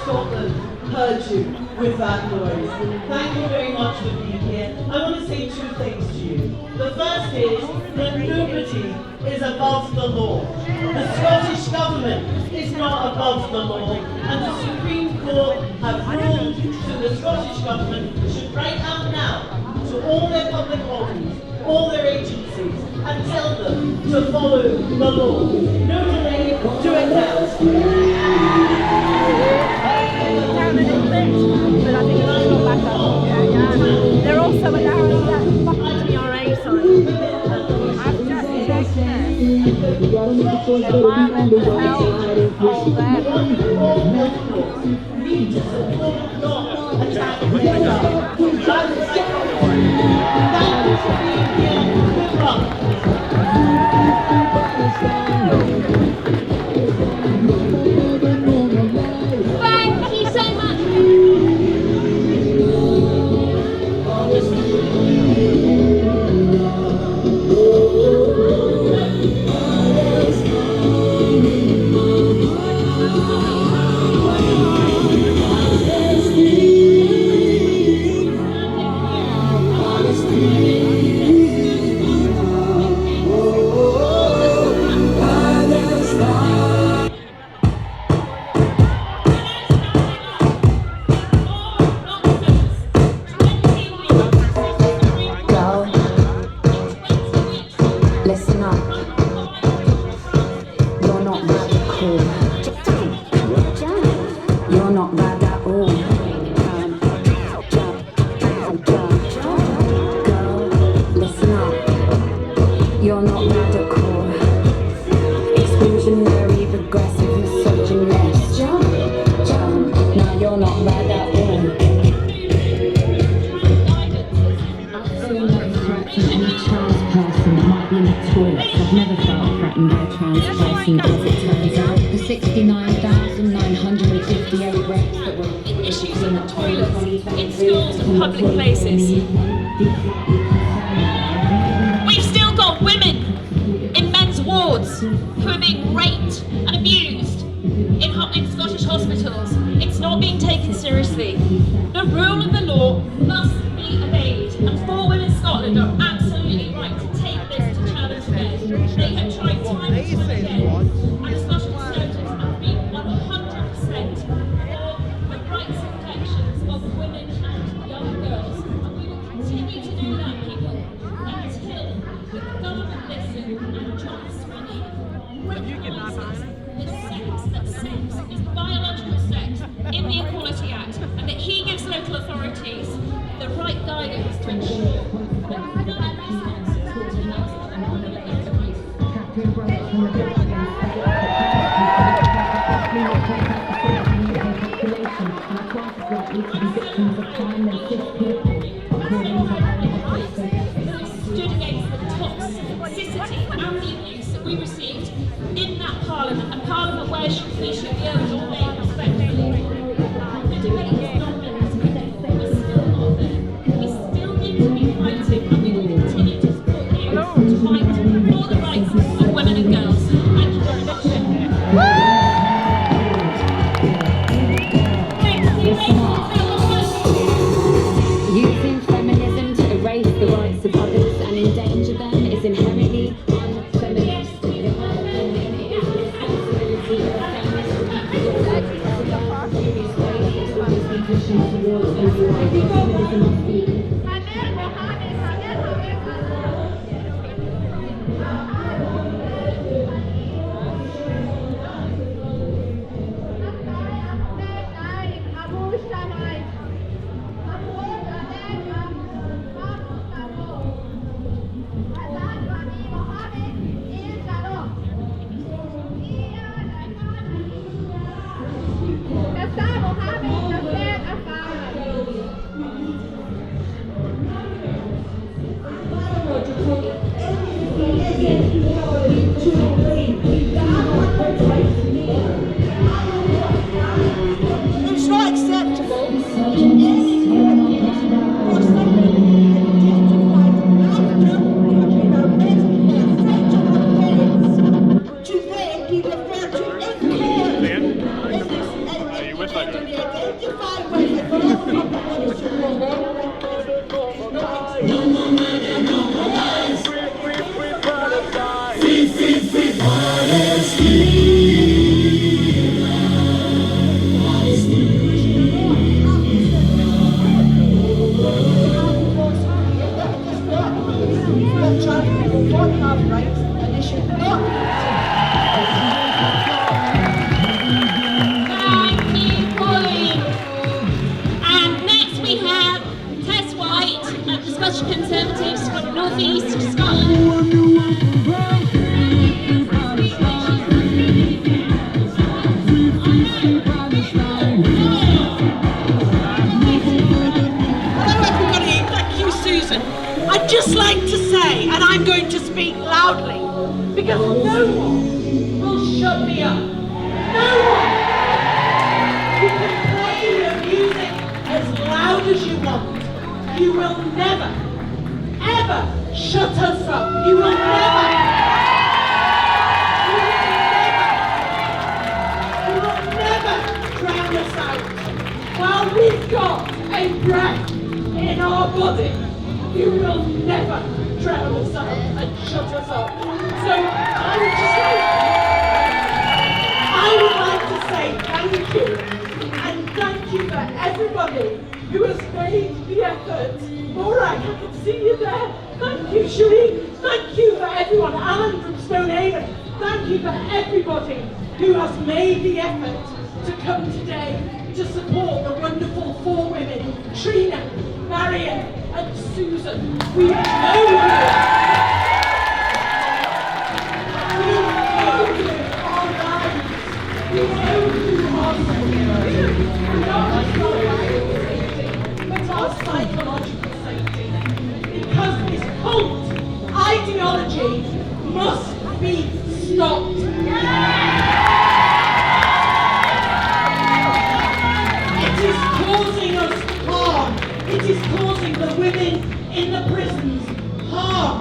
Scotland heard you with that noise. Thank you very much for being here. I want to say two things to you. The first is that nobody is above the law. The Scottish Government is not above the law, and the Supreme Court have ruled that the Scottish Government should write out now to all their public bodies, all their agencies, and tell them to follow the law. No delay, do it now. Down a little bit, but I think it's got back up. Yeah. They're also allowing that fucking TRA sign. I've just checked there. Environmental health, all there. Need to support, not attack them. Thank you for being here. Good luck. Thank you so much. I've never felt threatened by a trans person as it turns out. The 69,958 rapes that were Issues in the toilets, in schools and public places. We've still got women in men's wards who are being raped and abused in Scottish hospitals. It's not being taken seriously. The rule of the law must be obeyed, and For Women Scotland are absolutely right to take this to challenge men. They have tried time and time again, and the Scottish Conservatives have been 100% for the rights and protections of women and young girls, and we will continue to do that, people, until the government listen and John Swinney recognises the sex is biological sex in the Equality Act, and that he gives local authorities the right guidance to ensure that none of these things continues and all of those rights. Stood against the toxicity and the abuse that we received in that Parliament, a Parliament where we should be able to obey respectfully. The debate is not finished. We're still not there. We still need to be fighting, and we will continue to support you to fight for the rights of women and girls. Thank you very much. using feminism to erase the rights of others and endanger them is inherently unfeminist. The whole thing is a responsibility of feminist people to pushing towards everyone. Feminism must be tenderly identify with and love public ministry for Conservatives from North East Scotland. Hello everybody, thank you Susan. I'd just like to say, and I'm going to speak loudly, because no one will shut me up. No one! You can play your music as loud as you want. You will never, ever shut us up. You will never drown us out. While we've got a breath in our body, you will never drown us out and shut us up. So I would like to say thank you, and thank you for everybody who has made the effort. All right, I can see you there. Thank you, Cherie. Thank you for everyone. Alan from Stonehaven. Thank you for everybody who has made the effort to come today to support the wonderful 4 women, Trina, Marion, and Susan. We know you. We know you our lives. We know you our safety. Not just our lives, but our psychological safety. Because this cult ideology must be stopped. It is causing us harm. It is causing the women in the prisons harm.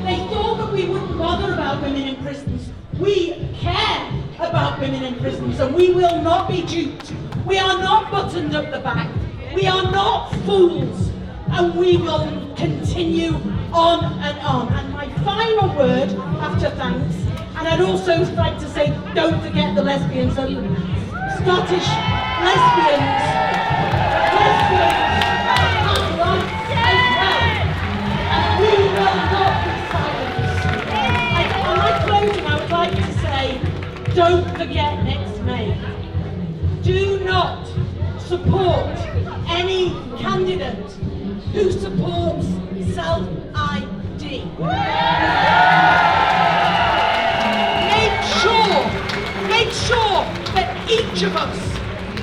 They thought that we wouldn't bother about women in prisons. We care about women in prisons, and we will not be duped. We are not buttoned up the back. We are not fools, and we will continue on and on. And my final word after thanks, and I'd also like to say, don't forget the lesbians and Scottish lesbians have rights as well, and we will not be silenced. And on my closing, I would like to say, don't forget next May. Do not support any candidate who supports self-ID. Make sure that each of us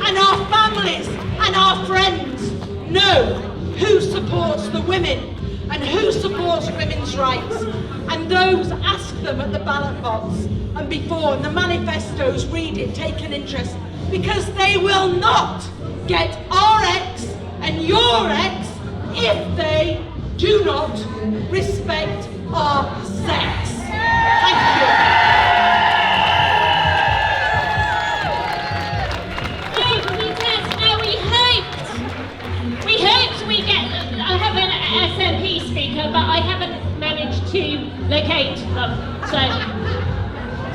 and our families and our friends know who supports the women and who supports women's rights. And those, ask them at the ballot box and before, in the manifestos, read it, take an interest, because they will not get our ex and your ex if they do not respect our sex. Thank you. I have an SNP speaker, but I haven't managed to locate them. So,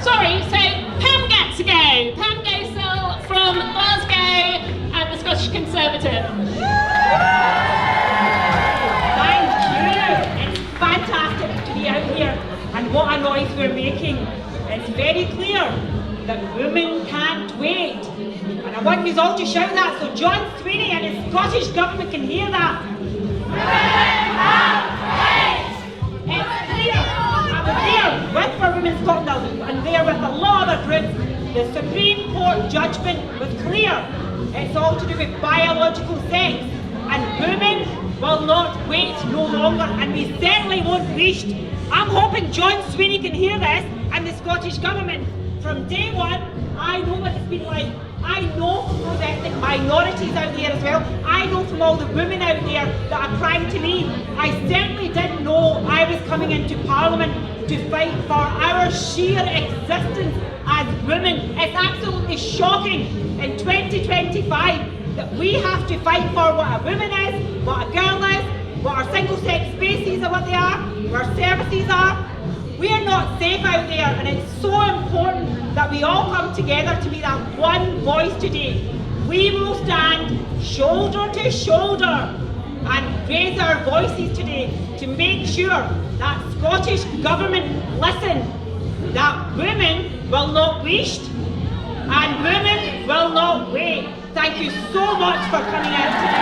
sorry, so Pam Gatsigo. Pam Gatsell from Glasgow and the Scottish Conservative. Thank you. It's fantastic to be out here, and what a noise we're making. It's very clear that women can't wait. And I want you all to shout that so John Sweeney and his Scottish government can hear that. It's clear. I was there with For Women Scotland and there with a lot of other groups. The Supreme Court judgment was clear. It's all to do with biological sex. And women will not wait no longer, and we certainly won't wish. I'm hoping John Sweeney can hear this and the Scottish Government. From day one, I know what it's been like. I know from those ethnic minorities out there as well. I know from all the women out there that are crying to me. I certainly didn't know I was coming into Parliament to fight for our sheer existence as women. It's absolutely shocking in 2025 that we have to fight for what a woman is, what a girl is, what our single-sex spaces are, what they are, what our services are. We are not safe out there, and it's so important that we all come together to be that one voice today. We will stand shoulder to shoulder and raise our voices today to make sure that Scottish Government listen, that women will not waste and women will not wait. Thank you so much for coming out today.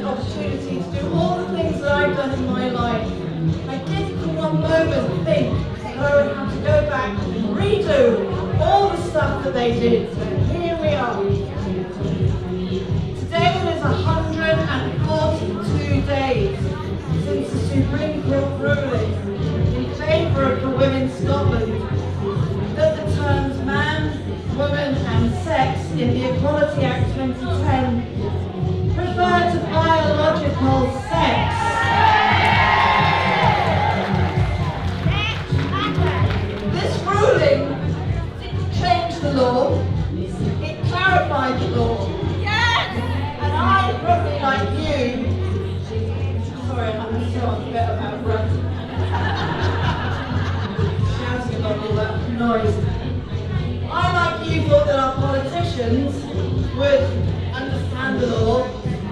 Opportunity to do all the things that I've done in my life. I didn't for one moment think that I would have to go back and redo all the stuff that they did. Here we are. Today is 142 days Supreme Court ruling in favour of For Women Scotland that the terms man, woman and sex in the Equality Act 2010 refer to biological sex. This ruling didn't change the law, it clarified the law. And I, probably like you, sorry, I'm still a bit about breath. Shouting about all that noise. I, like you, thought that our politicians would understand the law.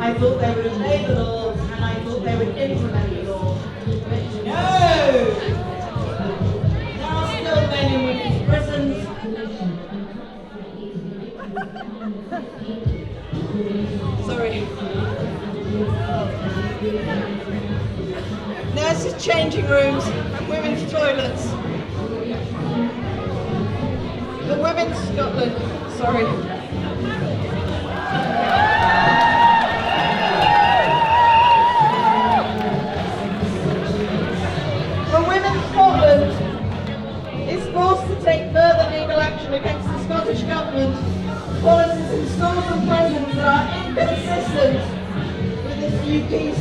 I thought they would obey the law, and I thought they would implement the law. But no! There are still men in women's prisons. Sorry. Nurses' changing rooms and women's toilets. The Women's Scotland, sorry. For Women Scotland is forced to take further legal action against the Scottish Government policies in schools and prisons that are inconsistent with its UK's.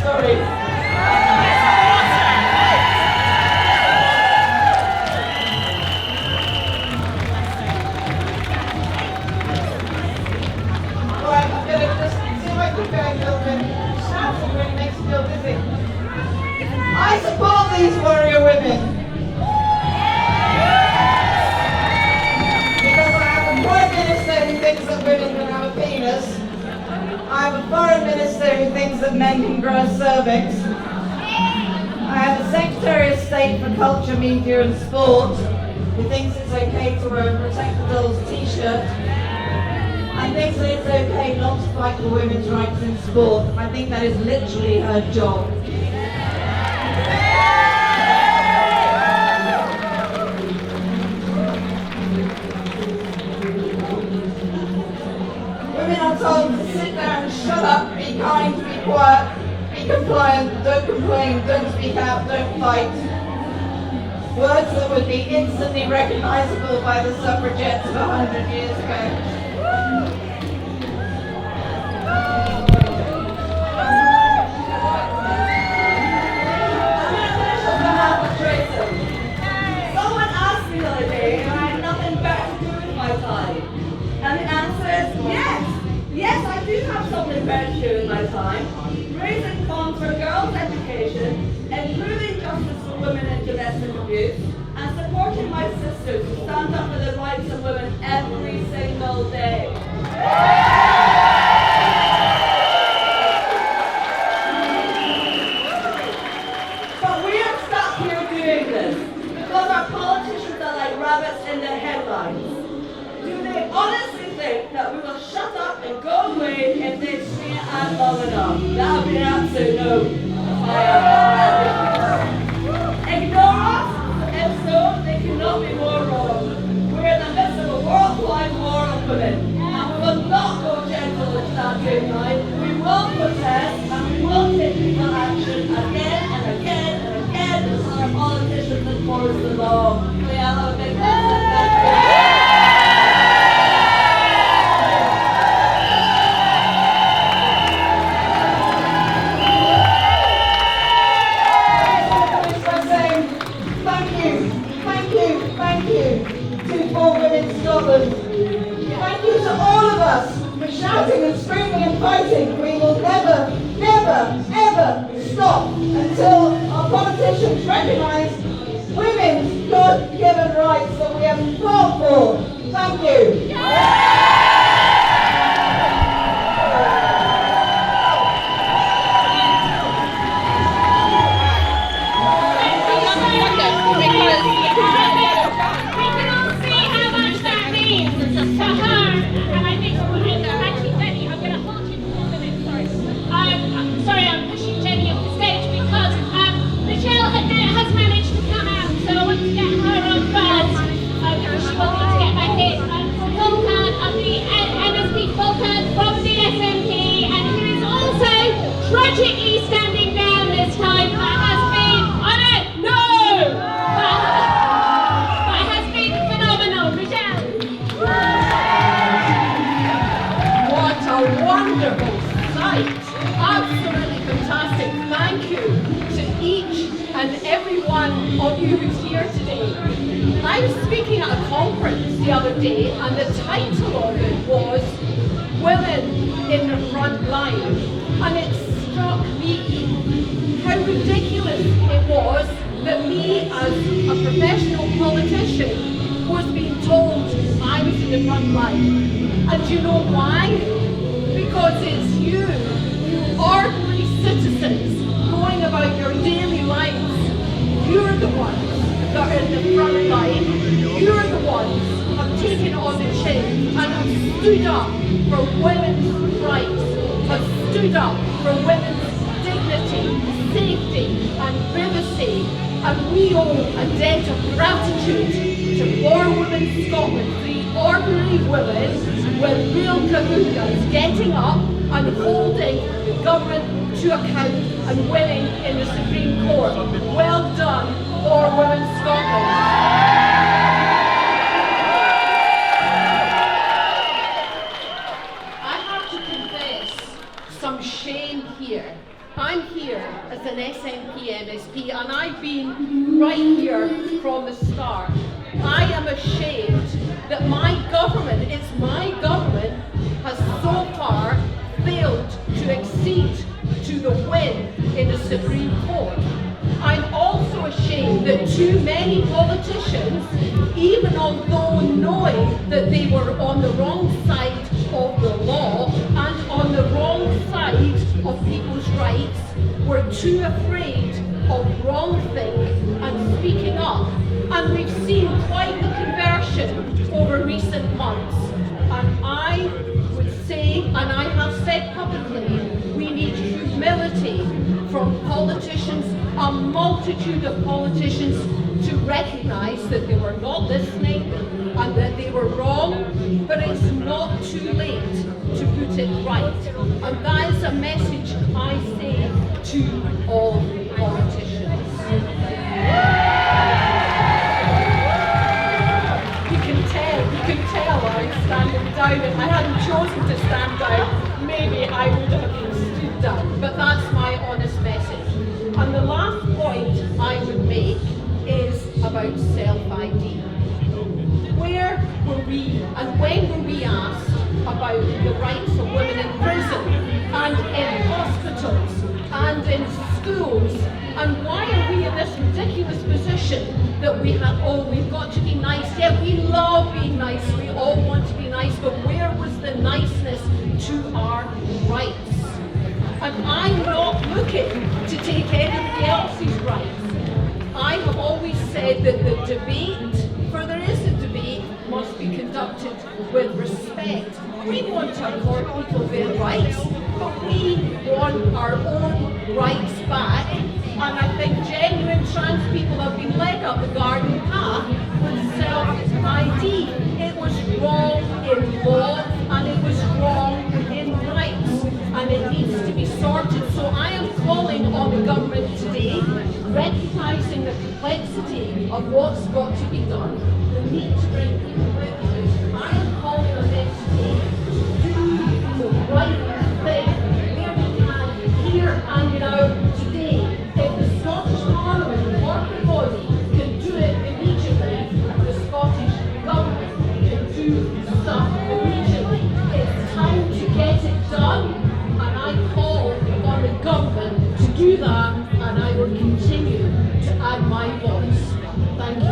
Sorry. Right, I'm going to just see if I can go a little bit. Shouting really makes me feel dizzy. I support these warrior women. Because I have a Prime Minister who thinks that women can have a penis. I have a Foreign Minister who thinks that men can grow a cervix. I have a Secretary of State for Culture, Media and Sport who thinks it's okay to wear a Protect the Dolls t-shirt and thinks that it's okay not to fight for women's rights in sport. I think that is literally her job. Women are told to sit down, shut up, be kind, be quiet, be compliant, don't complain, don't speak out, don't fight. Words that would be instantly recognisable by the suffragettes of 100 years ago. Someone asked me the other day if I had nothing better to do with my time. And the answer is yes. Yes, I do have something better to do with my time. Raising funds for girls' education, improving justice for women in domestic abuse, and supporting my sisters who stand up for the rights of women every single day. But we are stuck here doing this because our politicians are like rabbits in the headlines. Do they honestly think that we will shut up and go away if they stay at long enough? That would be an absolute no. Ignore us? If so, they cannot be more wrong. We're in the midst of a worldwide war on women, and we will not go gentle into that good night. We will protest, and we will take legal action again and again and again until our politicians enforce the law. May I have a big For Women Scotland. Thank you to all of us for shouting and screaming and fighting. We will never, never, ever stop until our politicians recognise women's God-given rights that we have fought for. Thank you. Sorry, I'm pushing Jenny off the stage because Michelle had magically standing down this time. That has been, that has been phenomenal. Michelle. What a wonderful sight! Absolutely fantastic. Thank you to each and every one of you who's here today. I was speaking at a conference the other day, and the title of it was Women in the Front Line. And it struck me how ridiculous it was that me, as a professional politician, was being told I was in the front line. And do you know why? Because it's you ordinary citizens going about your daily lives. You're the ones that are in the front line. You're the ones who have taken it on the chin and have stood up for women's rights, have stood up for women's dignity, safety and privacy. And we owe a debt of gratitude to For Women Scotland, the ordinary women with real kahunas getting up and holding the government to account and winning in the Supreme Court. Well done, For Women Scotland. I have to confess some shame here. I'm here as an SNP MSP, and I've been right here from the start. I am ashamed that my government, has so far failed to accede to the win in the Supreme Court. I'm also ashamed that too many politicians, even although knowing that they were on the wrong side of the law and on the wrong side of people's rights, were too afraid of wrongthink and speaking up. And we've seen quite the conversion over recent months. And I would say, and I have said publicly, we need humility from politicians, a multitude of politicians, to recognise that they were not listening and that they were wrong, but it's not too late to put it right. And that is a message I say to all politicians. You can tell I'm standing down. If I hadn't chosen to stand down, maybe I would have been stood down. But that's my honest message. And the last point I would make is about self-ID. Where were we and when were we asked about the rights of women in prison and in hospitals and in schools? And why are we in this ridiculous position that we have, we've got to be nice? Yeah, we love being nice, we all want to be nice, but where was the niceness to our rights? And I'm not looking to take anybody else's rights. I have always said that the debate, for there is a debate, must be conducted with respect. We want to accord people their rights, but we want our own rights back. And I think genuine trans people have been led up the garden path with self-ID. It was wrong in law and it was wrong in rights, and it needs to be sorted. So I am calling on the government today, recognising the complexity of what's got to be done, the need to bring people with you. I am calling on them today to do the right thing where we can, here and now, today. If the Scottish Parliament, the corporate body, can do it immediately, the Scottish Government can do stuff immediately. It's time to get it done, and I call on the government to do that, and I will continue to add my voice. Thank you.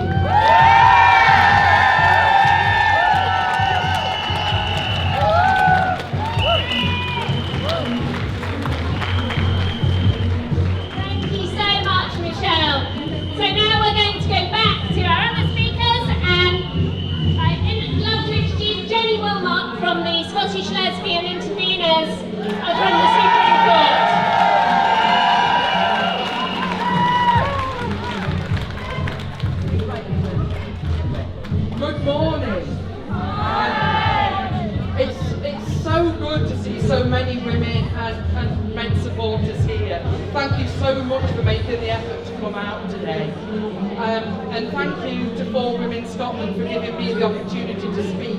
And thank you to For Women Scotland for giving me the opportunity to speak.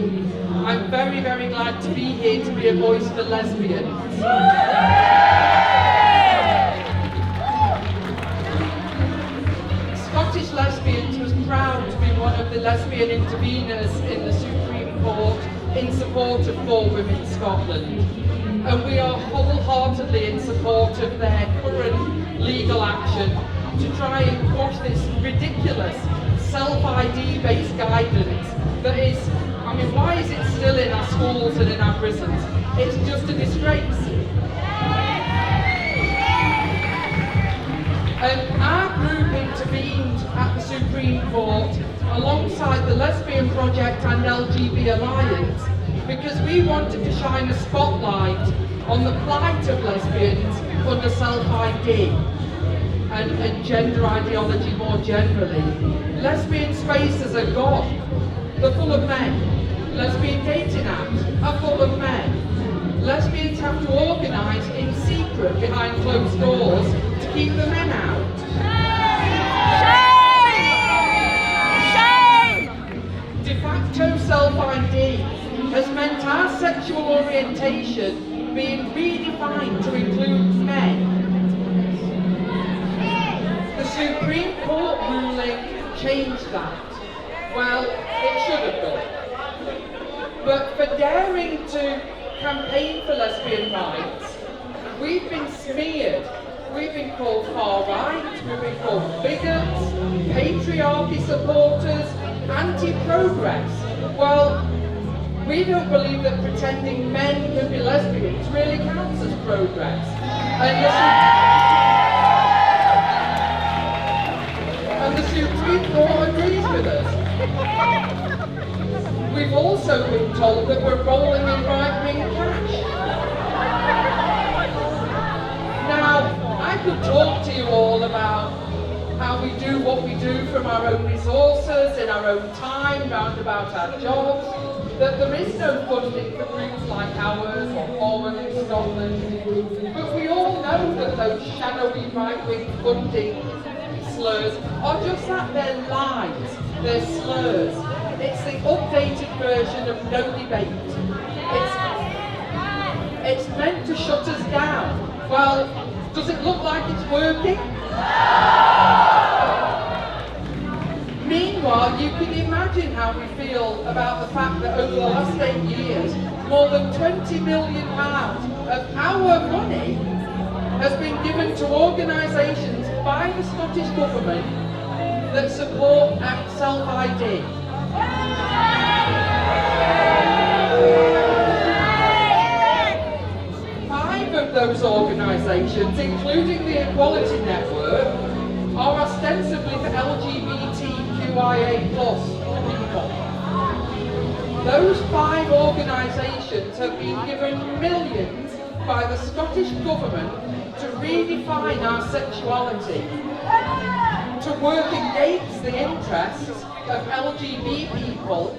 I'm very, very glad to be here to be a voice for lesbians. Scottish Lesbians was proud to be one of the lesbian interveners in the Supreme Court in support of For Women Scotland. And we are wholeheartedly in support of their current legal action to try and quash this ridiculous self-ID based guidance that is, I mean, why is it still in our schools and in our prisons? It's just a disgrace. And our group intervened at the Supreme Court alongside the Lesbian Project and LGB Alliance because we wanted to shine a spotlight on the plight of lesbians under self-ID and gender ideology more generally. Lesbian spaces are gone. They're full of men. Lesbian dating apps are full of men. Lesbians have to organise in secret behind closed doors to keep the men out. Shame! De facto self-ID has meant our sexual orientation being redefined to include men. The Supreme Court ruling changed that. Well, it should have done. But for daring to campaign for lesbian rights, we've been smeared. We've been called far right, we've been called bigots, patriarchy supporters, anti-progress. Well, we don't believe that pretending men can be lesbians really counts as progress. And the Supreme Court agrees with us. We've also been told that we're rolling in right-wing cash. Now, I could talk to you all about how we do what we do from our own resources, in our own time, round about our jobs, that there is no funding for groups like ours or For Women Scotland. But we all know that those shadowy right-wing funding slurs are just that, they're lies, they're slurs. It's the updated version of no debate. It's meant to shut us down. Well, does it look like it's working? Meanwhile, you can imagine how we feel about the fact that over the last 8 years, more than £20 million of our money has been given to organisations by the Scottish Government that support self-ID. 5 of those organisations, including the Equality Network, are ostensibly for LGBTQIA+ people. Those 5 organisations have been given millions by the Scottish Government to redefine our sexuality, to work against the interests of LGBT people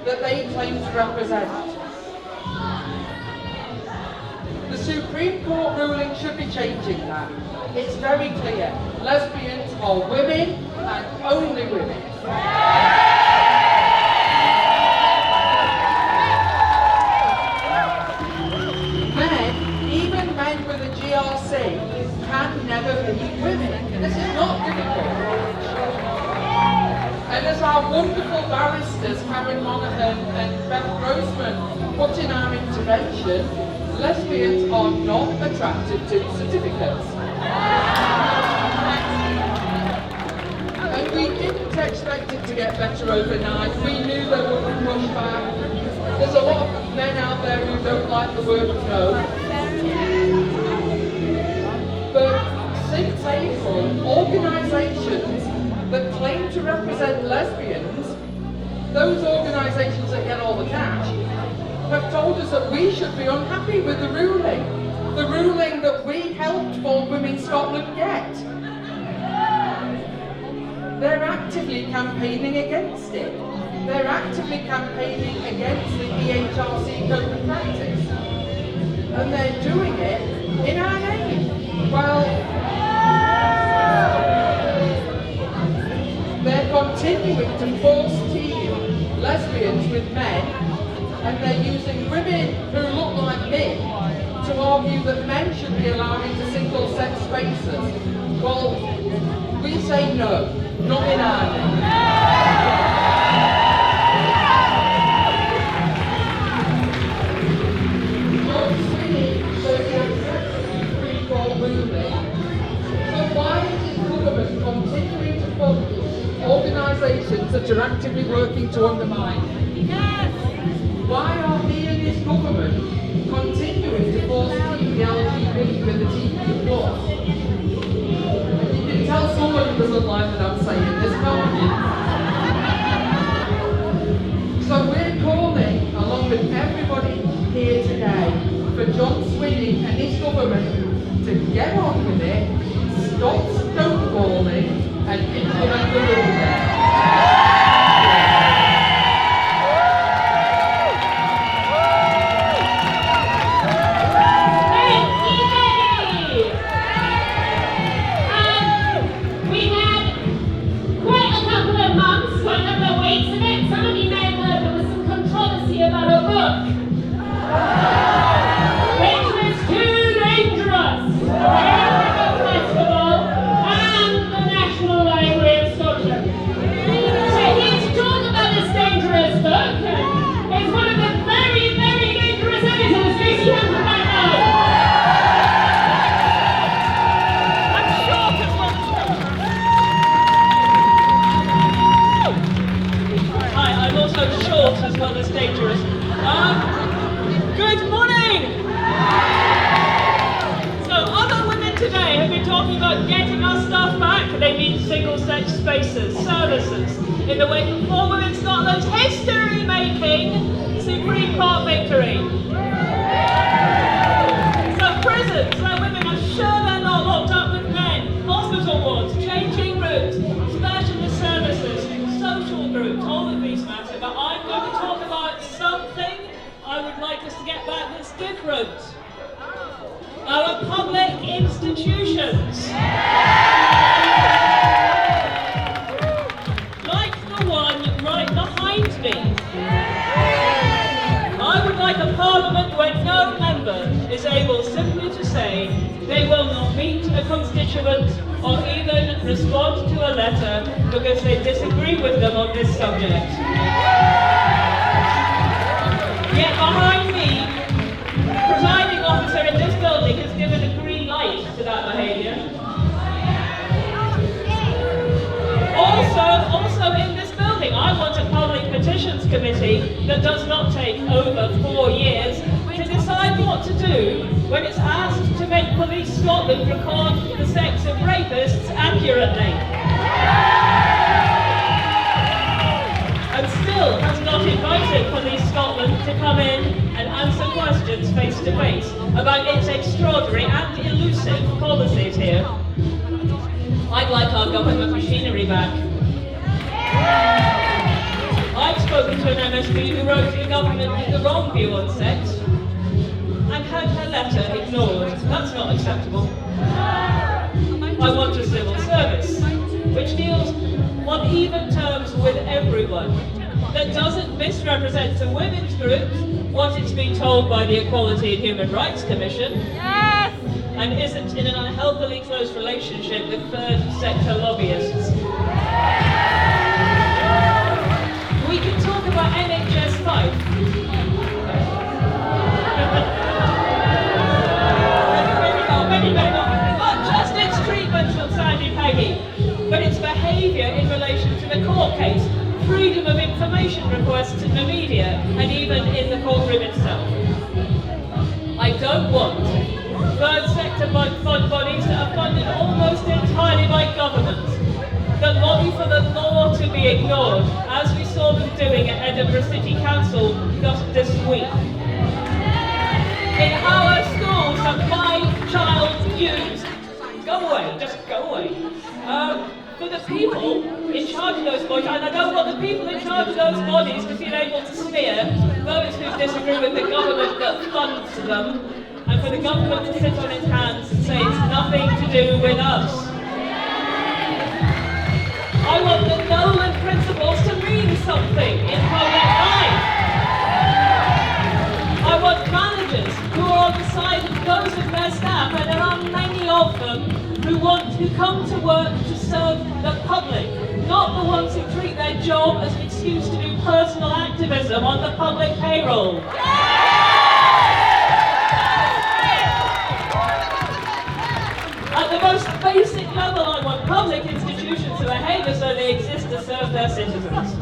that they claim to represent. The Supreme Court ruling should be changing that. It's very clear. Lesbians are women and only women. Men, even men with a GRC, can never be women. This is not difficult. And as our wonderful barristers Karen Monaghan and Beth Grossman put in our intervention, lesbians are not attracted to certificates. And we didn't expect it to get better overnight. We knew there would be pushback. There's a lot of men out there who don't like the word no. But since April, organisations that claim to represent lesbians, those organisations that get all the cash, have told us that we should be unhappy with the ruling that we helped For Women Scotland get. They're actively campaigning against it. They're actively campaigning against the EHRC code of practice. And they're doing it in our name. Well, continuing to force team lesbians with men, and they're using women who look like me to argue that men should be allowed into single-sex spaces. Well, we say no, not in our name. Why is this government continuing to fund organisations that are actively working to undermine? Yes. Why are he and his government continuing to force team the LGBT with the TQ+? You can tell someone who doesn't like that I'm saying this, can't you? So we're calling, along with everybody here today, for John Swinney and his government to get on with it, stop stonewalling, and implement the law. Good morning! So other women today have been talking about getting our stuff back. They mean single-sex spaces, services, in the wake of For Women Scotland's history-making Supreme Court victory. So prisons where women are sure they're not locked up with men, hospital wards, changing rooms, specialist services, social groups, all of these matter, but I'm going to talk about something I would like us to get back that's different. Our public institutions. Like the one right behind me. I would like a parliament where no member is able simply to say they will not meet a constituent or even respond to a letter because they disagree with them on this subject. Yet behind me, the presiding officer in this building has given a green light to that behaviour. Also in this building, I want a public petitions committee that does not take over 4 years to decide what to do when it's asked to make Police Scotland record the sex of rapists accurately. And still has not invited Police Scotland to come in and answer questions face to face about its extraordinary and elusive policies here. I'd like our government machinery back. I've spoken to an MSP who wrote to the government with the wrong view on sex and had her letter ignored. That's not acceptable. I want a civil service which deals on even terms with everyone, that doesn't misrepresent to women's groups what it's been told by the Equality and Human Rights Commission, Yes. and isn't in an unhealthily close relationship with third sector lobbyists. We can talk about NHS 5. Maybe not. Not just its treatment of Sandy Peggy, but its behaviour in relation to the court case, freedom of information requests in the media, and even in the courtroom itself. I don't want third sector fund bodies that are funded almost entirely by government, that lobby for the law to be ignored, as we saw them doing at Edinburgh City Council just this week. In our schools that my child used, go away, just go away. For the people in charge of those bodies, and I don't want the people in charge of those bodies to feel able to smear those who disagree with the government that funds them, and for the government to sit on its hands and say it's nothing to do with us. I want the Nolan who come to work to serve the public, not the ones who treat their job as an excuse to do personal activism on the public payroll. At the most basic level, I want public institutions to behave as though they exist to serve their citizens.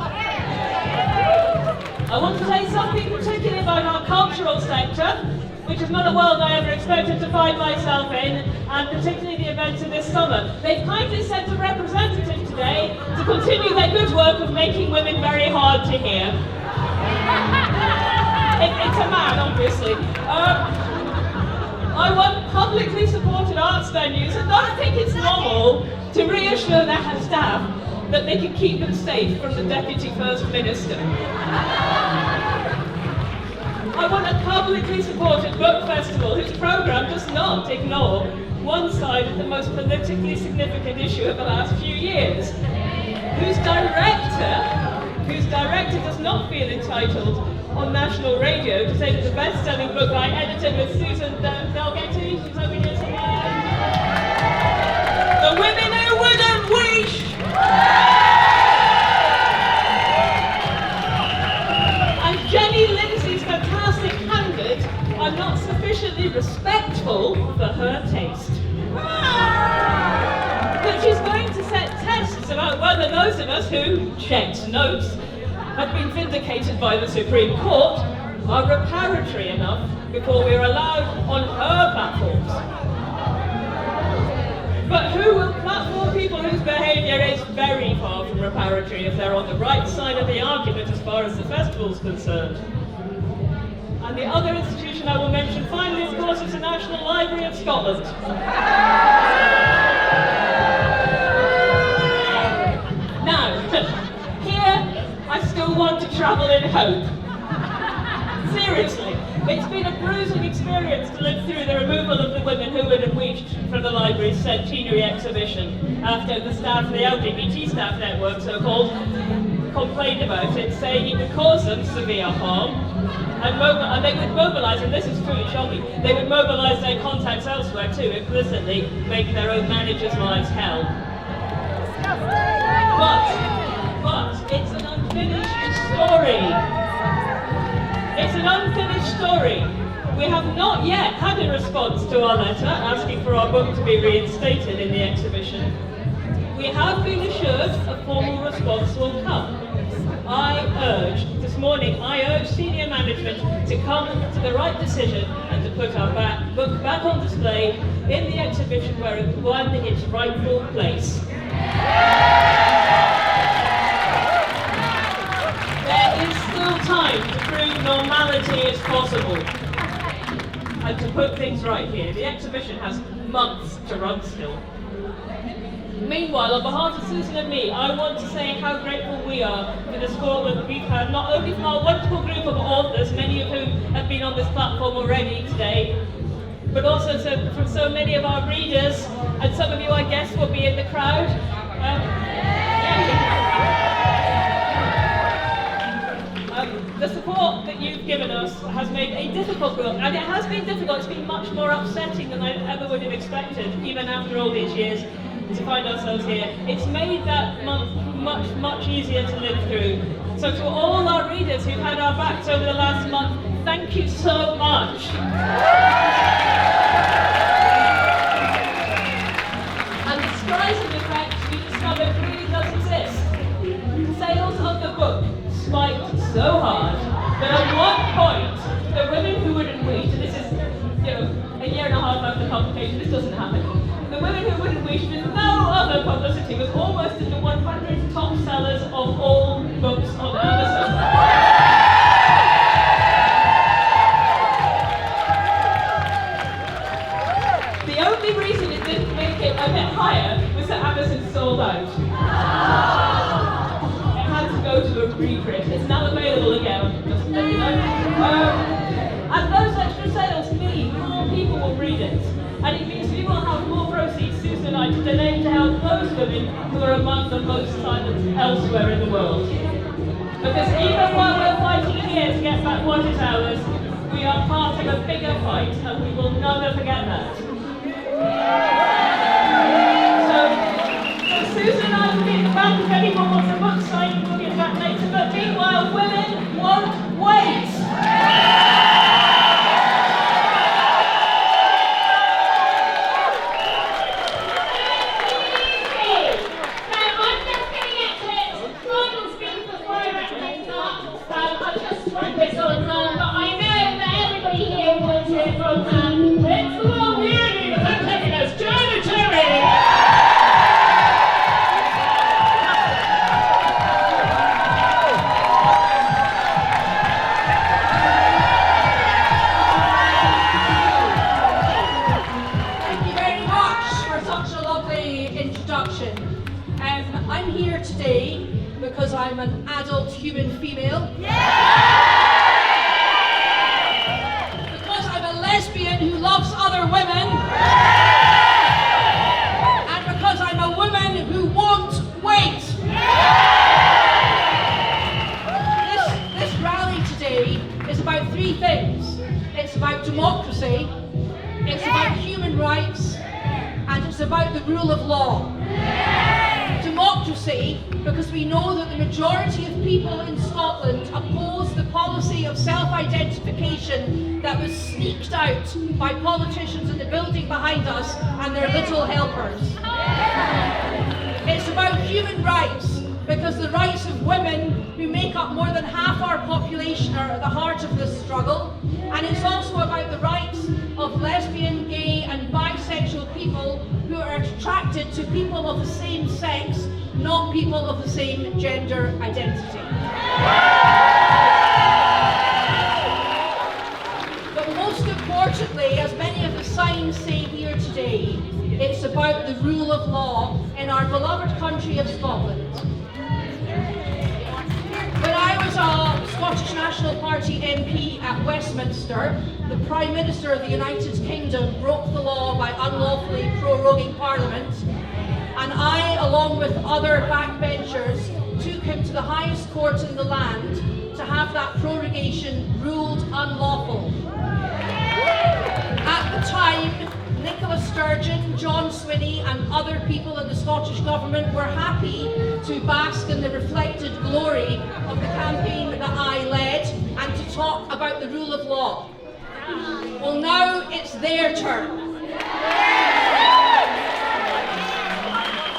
I want to say something particularly about our cultural sector, which is not a world I ever expected to find myself in, and particularly the events of this summer. They've kindly sent a representative today to continue their good work of making women very hard to hear. It's a man, obviously. I want publicly supported arts venues, and I think it's normal to reassure their staff that they can keep them safe from the Deputy First Minister. I want a publicly supported book festival whose programme does not ignore one side of the most politically significant issue of the last few years, whose director does not feel entitled on national radio to say that the best-selling book I edited with Susan Dalgetty, she's over here somewhere, The Women Who Wouldn't Wish! And Jenny Lindsay's fantastic Handed are not sufficiently respectful for her taste. But she's going to set tests about whether those of us who checked notes have been vindicated by the Supreme Court are reparatory enough before we're allowed on her platforms. But who will platform people whose behaviour is very far from reparatory if they're on the right side of the argument as far as the festival's concerned? And the other institution I will mention finally, of course, is the National Library of Scotland. Now, here I still want to travel in hope. Seriously, it's been a bruising experience to live through the removal of the women who would have wished from the library's centenary exhibition after the staff, the LGBT staff network, so-called, complained about it, saying it would cause them severe harm, and they would mobilise, and this is truly shocking, they would mobilise their contacts elsewhere too, implicitly making their own managers' lives hell. But it's an unfinished story. It's an unfinished story. We have not yet had a response to our letter asking for our book to be reinstated in the exhibition. We have been assured a formal response will come. This morning I urged senior management to come to the right decision and to put our book back on display in the exhibition where it won its rightful place. There is still time to prove normality is possible. And to put things right here, the exhibition has months to run still. Meanwhile, on behalf of Susan and me, I want to say how grateful we are for the support that we've had, not only from our wonderful group of authors, many of whom have been on this platform already today, but also from so many of our readers, and some of you, I guess, will be in the crowd. The support that you've given us has made a difficult book, and it has been difficult. It's been much more upsetting than I ever would have expected, even after all these years, to find ourselves here. It's made that month much easier to live through. So to all our readers who've had our backs over the last month, thank you so much. And the surprising effect we discovered really does exist. Sales of the book spiked so hard that at one point, the Women Who Wouldn't Wish, and this is, a year and a half after publication, this doesn't happen. The Women Who Wouldn't Wish, with no other publicity, was almost in the 100 top sellers of all books on Amazon. The only reason it didn't make it a bit higher was that Amazon sold out. It had to go to a reprint. It's now available again, just to let you know. And those extra sales mean more people will read it. And it means we will have more proceeds, Susan and I, to donate to help those women who are among the most silent elsewhere in the world. Because even while we're fighting here to get back what is ours, we are part of a bigger fight, and we will never forget that. So back if anyone wants a book signing, we'll get back later. But meanwhile, women won't wait. I'm here today because I'm an adult human female. Because I'm a lesbian who loves other women. And because I'm a woman who won't wait. This rally today is about three things. It's about democracy, it's about human rights, and it's about the rule of law. Democracy, because we know that the majority of people in Scotland oppose the policy of self-identification that was sneaked out by politicians in the building behind us and their little helpers. It's about human rights, because the rights of women, who make up more than half our population, are at the heart of this struggle. And it's also about the rights of lesbian, gay and bisexual people who are attracted to people of the same sex, not people of the same gender identity. But most importantly, as many of the signs say here today, it's about the rule of law in our beloved country of Scotland. When I was a Scottish National Party MP at Westminster, the Prime Minister of the United Kingdom broke the law by unlawfully proroguing Parliament, and I, along with other backbenchers, took him to the highest court in the land to have that prorogation ruled unlawful. At the time, Nicola Sturgeon, John Swinney and other people in the Scottish Government were happy to bask in the reflected glory of the campaign that I led and to talk about the rule of law. Well, now it's their turn.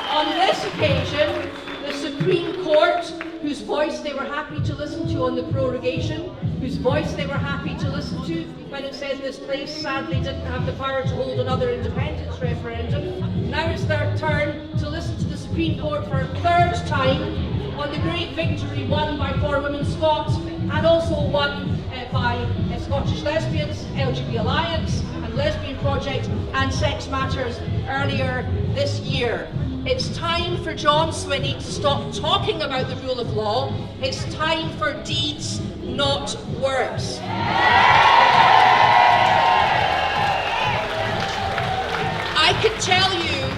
On this occasion, the Supreme Court, whose voice they were happy to listen to on the prorogation, whose voice they were happy to listen to when it said this place sadly didn't have the power to hold another independence referendum. Now it's their turn to listen to the Supreme Court for a third time on the great victory won by For Women Scotland and also won by Scottish Lesbians, LGBT Alliance and Lesbian Project and Sex Matters earlier this year. It's time for John Swinney to stop talking about the rule of law. It's time for deeds, not words. I can tell you,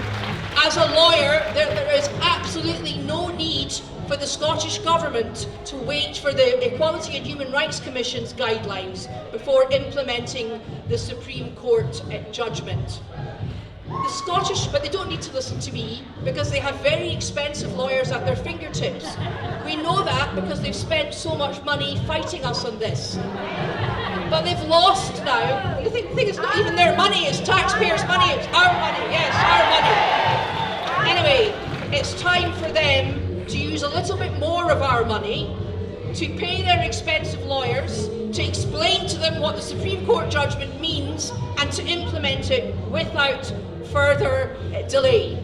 as a lawyer, there is absolutely no need for the Scottish Government to wait for the Equality and Human Rights Commission's guidelines before implementing the Supreme Court judgment. The Scottish, but they don't need to listen to me because they have very expensive lawyers at their fingertips. We know that because they've spent so much money fighting us on this. But they've lost now. The thing is not even their money, it's taxpayers' money, it's our money, yes, our money. Anyway, it's time for them to use a little bit more of our money to pay their expensive lawyers, to explain to them what the Supreme Court judgment means and to implement it without further delay.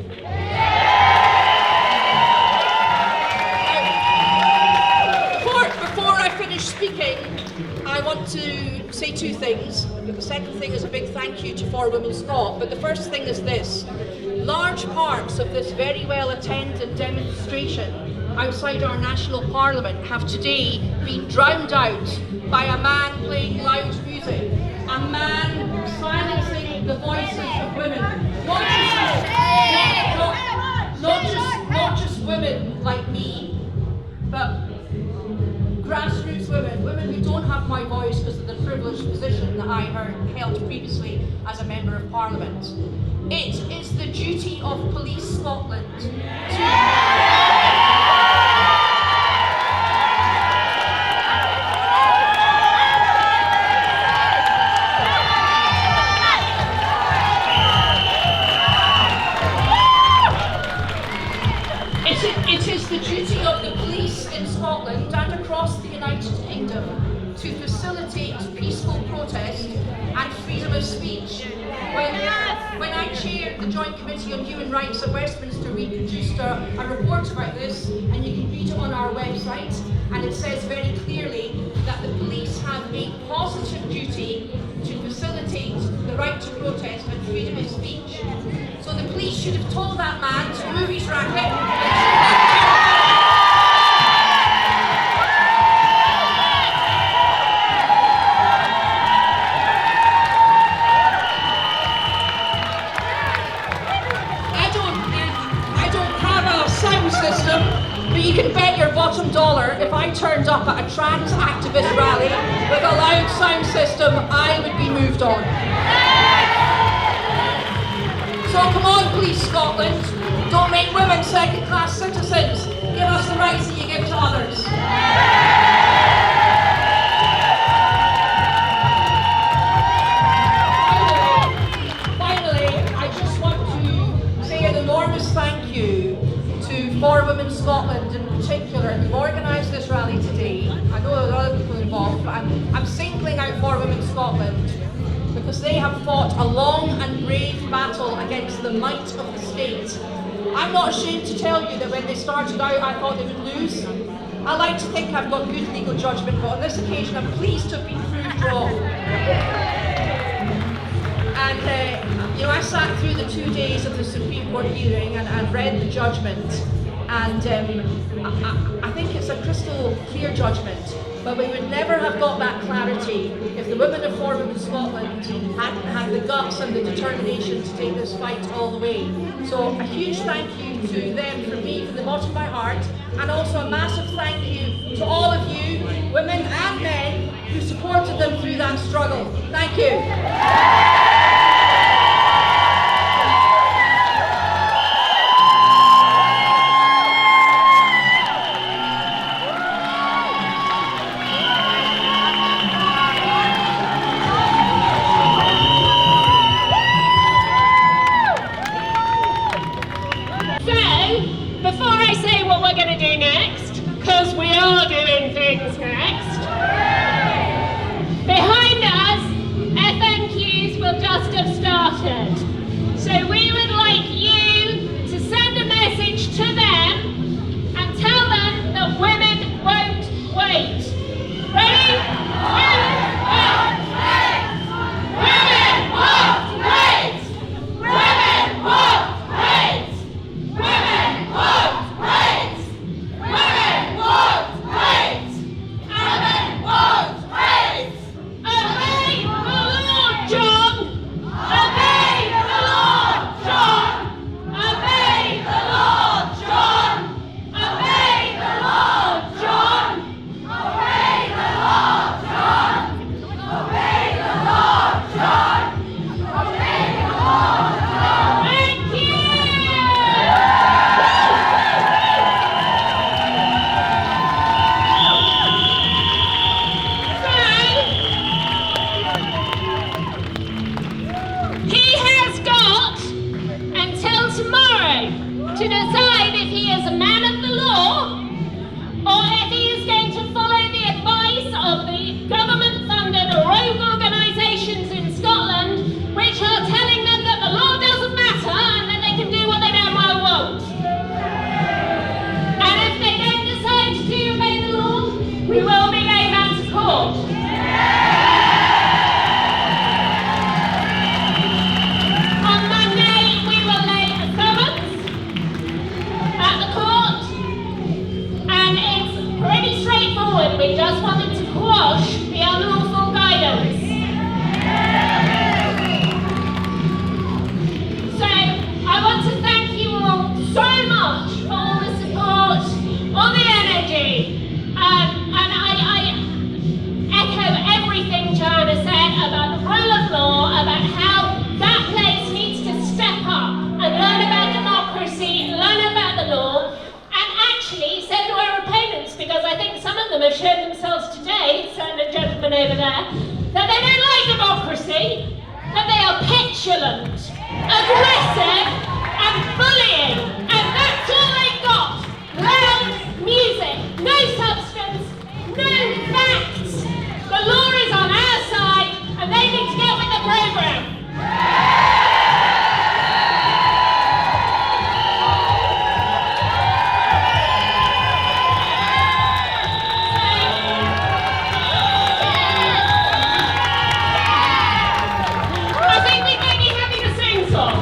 Before I finish speaking, I want to say two things. The second thing is a big thank you to For Women Scotland, but the first thing is this. Large parts of this very well attended demonstration outside our national parliament have today been drowned out by a man playing loud music, a man silencing the voices of women. Not just women like me, but grassroots women, women who don't have my voice because of the privileged position that I held previously as a Member of Parliament. It is the duty of Police Scotland to the duty of the police in Scotland and across the United Kingdom to facilitate peaceful protest and freedom of speech. When I chaired the Joint Committee on Human Rights at Westminster, we produced a report about this, and you can read it on our website, and it says very clearly that the police have a positive duty to facilitate the right to protest and freedom of speech. So the police should have told that man to move his racket. System, but you can bet your bottom dollar if I turned up at a trans activist rally with a loud sound system, I would be moved on. So come on, Police Scotland, don't make women second-class citizens. Give us the rights that you give to others. Finally, I just want to say an enormous thank you to For Women Scotland in particular. We've organised this rally today. I know there are other people involved, but I'm singling out For Women Scotland because they have fought a long and brave battle against the might of the state. I'm not ashamed to tell you that when they started out I thought they would lose. I like to think I've got good legal judgment, but on this occasion I'm pleased to have been proved wrong. And you know, I sat through the 2 days of the Supreme Court hearing and read the judgment, and I think it's a crystal clear judgment, but we would never have got that clarity if the women of For Women Scotland hadn't had the guts and the determination to take this fight all the way. So a huge thank you to them from me, from the bottom of my heart, and also a massive thank you to all of you, women and men, who supported them through that struggle. Thank you. over there, that they don't like democracy, that they are petulant, aggressive, and bullying, and that's all they've got. Loud no substance, no facts. The law is on our side, and they need to get with the programme. I think we may be having a sing-song.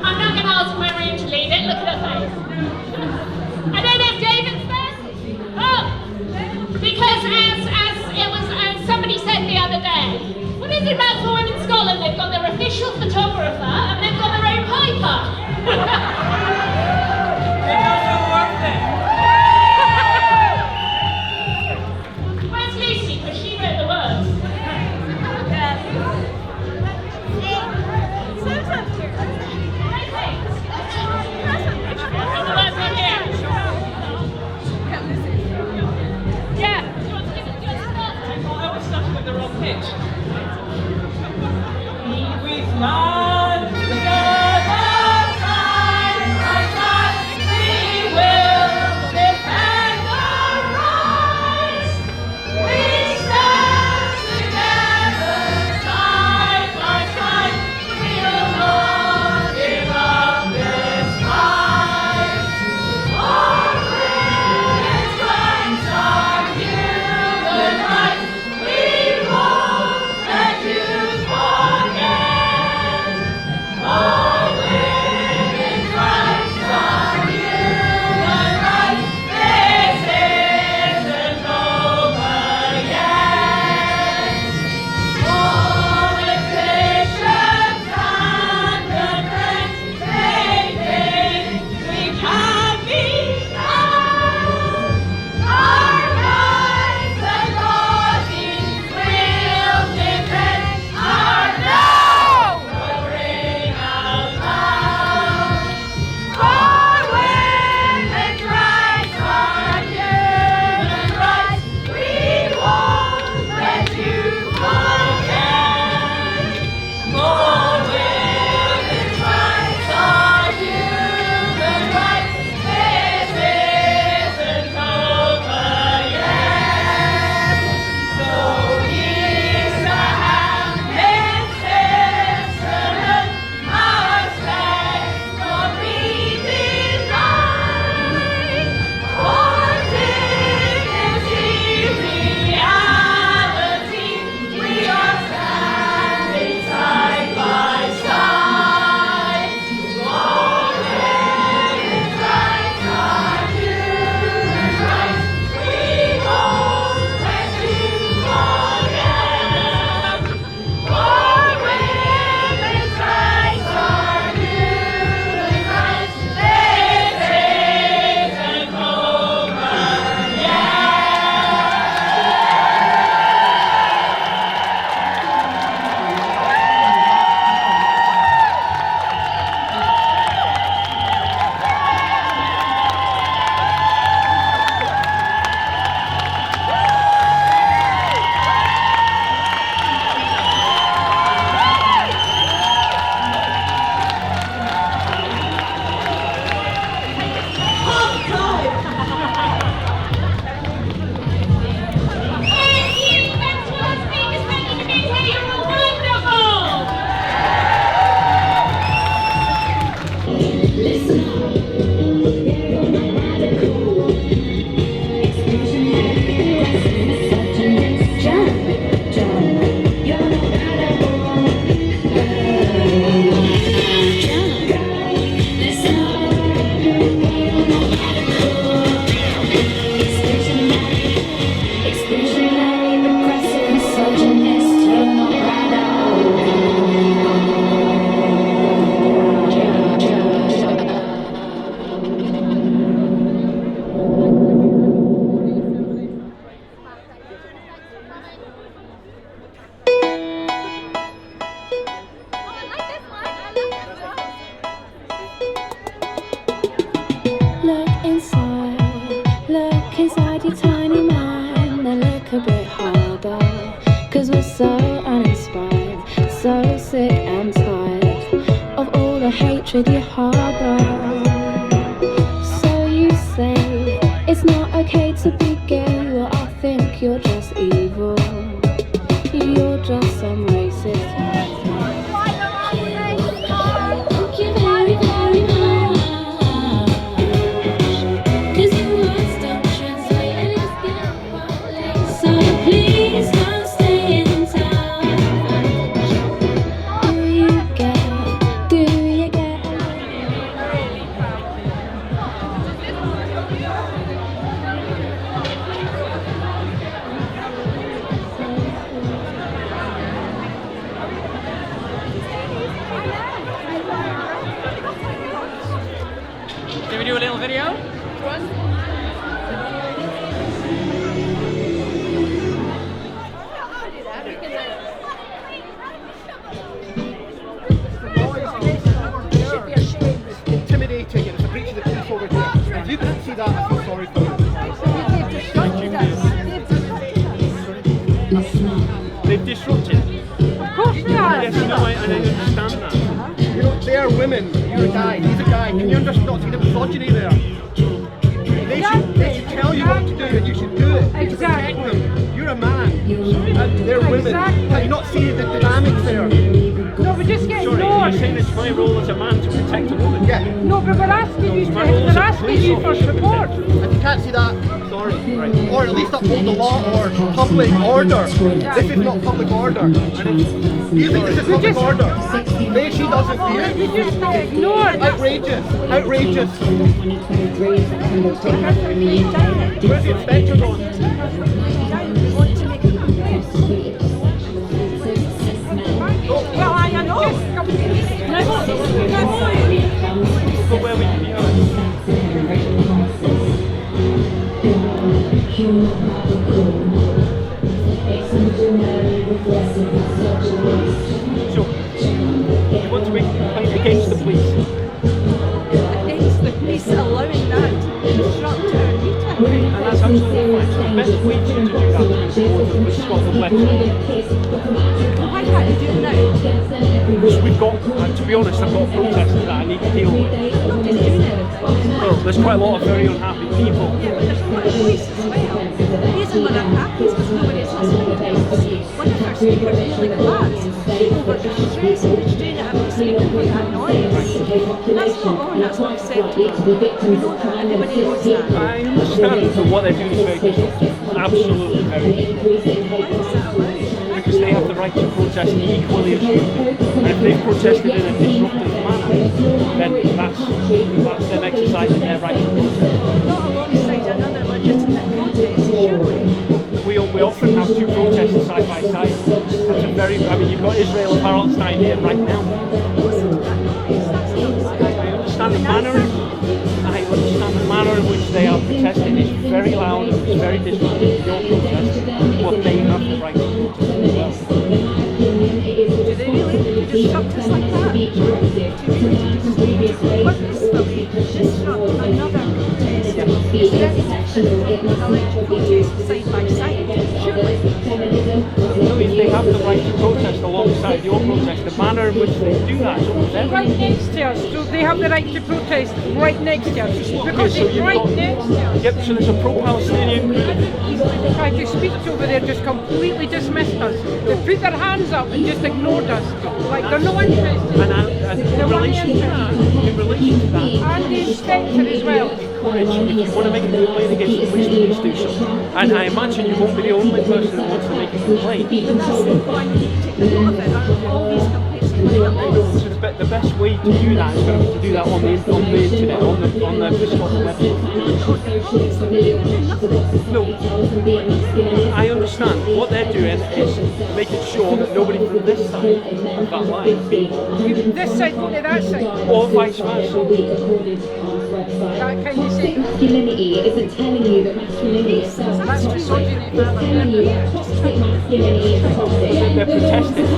I'm not going to ask Maureen to lead it, look at her face. I don't know if David's there. Oh, because as somebody said the other day, what is it about For Women Scotland? They've got their official photographer and they've got their own piper. Where's Lucy? Because she wrote the words. sick and tired of all the hatred you harbour. Should we do a little video? Intimidating, and it's a breach of the peace over here. And if you can't see that, I feel sorry for you. They've disrupted. Of course they are. Yes, no, I understand that. You know, they are women. You're a guy. He's a guy. Can you understand? Not see the misogyny there? They should tell you what to do, and you should do it. Exactly. Protect them. You're a man, and they're women. Exactly. Can you not see the dynamics there? No, we just get Sorry, ignored. you're saying it's my role as a man to protect a woman? Yeah. No, but we're asking you, My role as they're a asking police you for officer to support. If you can't see that, sorry. Right. Or at least uphold the law or public order. This is not public order. And you think this is public order? Maybe she doesn't You feel just get ignored. outrageous. Outrageous. Where's Where's the inspector gone? Well, I know. But where we can be So, you want to make a complaint against the police? Against the police allowing that to disrupt our meeting. And that's absolutely fine. So the best way to do that is to go to the Scotland website. Why can't you do it now? Because we've got, to be honest, I've got protesters that I need to deal with. Nobody's doing it. Well, there's quite a lot of very unhappy people. Yeah, but there's a lot of police as well. The reason we're unhappy is because nobody's listening to us. One of our speakers really collapsed. People were distressed and just doing it and listening to that noise. That's not wrong, that's not acceptable. We know that and nobody knows that. I understand that what they're doing is very disruptive. Absolutely very disruptive. Why is that allowed? Because they have the right to protest equally as you do. And if they've protested in a disruptive manner, then that's them exercising their right to protest. Not alongside another legitimate protest, surely. We often have two protesters side by side. That's a very, I mean, you've got Israel and Palestine here right now. I understand the manner in which they are protesting is very loud and it's very disruptive to your protest, but they have the right to protest as well. Do they really disrupt us like that? Do you really purposefully disrupt another protest? It's very different from electoral protest side by side, surely. No, they have the right to protest alongside your protest. The manner in which they do that is up to them. Right next to us, so they have the right to protest right next to us. Because so it's you've right got- next to us. Yep, so there's a pro-Palestinian group. They tried to speak to over there, just completely dismissed us. They put their hands up and just ignored us. Like they're not interested. And in relation to that, And the inspector as well. if you want to make a complaint against the police, please do so. And I imagine you won't be the only person that wants to make a complaint. But that's the point, you need to take note of it. All these complaints coming up. So the best way to do that is going to be to do that on the internet, on the Scotland website. No, I understand. What they're doing is making sure that nobody from this side of that line, This side go to that side. or vice versa. That kind of thing. Masculinity isn't telling you that masculinity itself That's misogyny, brother. masculinity is toxic. They're protesting.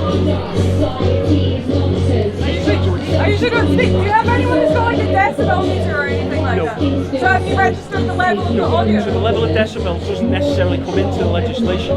I usually don't speak. Do you have anyone who's got like a decibel meter or anything like No. that? So have you registered the level of the audio? So the level of decibels doesn't necessarily come into the legislation.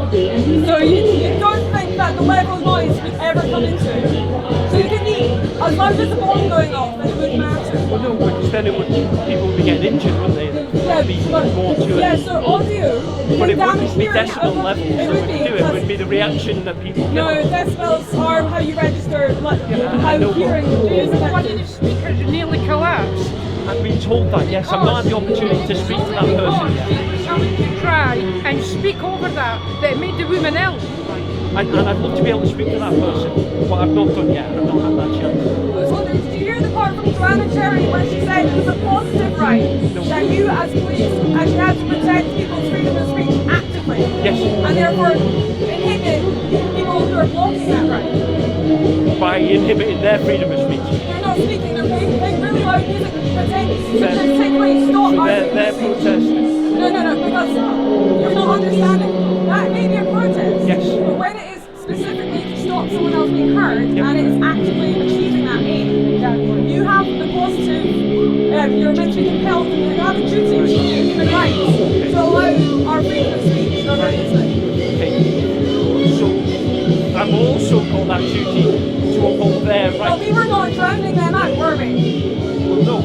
So you don't think that the level of noise would ever come into it? So you can eat as long as the bomb going off, then it wouldn't matter. Well, no, because then people would be getting injured, wouldn't they? There'd be more to Yeah, it. so audio. But it damage wouldn't be hearing decibel it levels that would would do it. It would be the reaction that people get. No, decibels are how you register, like, how know, hearing Do you is know one of affected. the speakers nearly collapsed? I've been told that, yes. I've not had the opportunity to speak to that person yet. Somebody to try and speak over that made the woman ill. And I'd love to be able to speak to that person, but I've not done yet. I've not had that chance. I was wondering, did you hear the part from Joanna Cherry when she said it was a positive right that you as police actually had to protect people's freedom of speech actively? Yes. And therefore inhibit people who are blocking that right? By inhibiting their freedom of speech. They're not speaking, they're really loud music particularly stop our they're protesting. No, because you're not understanding. That may be a protest. Yes. But when it is specifically to stop someone else being heard, and it is actively achieving that aim, you have the positive, you're meant to be compelled, and you have a duty to human rights to allow our freedom of speech. Okay. So I'm also got that duty to uphold their rights. Well, we were not drowning them out, were we? Well, no.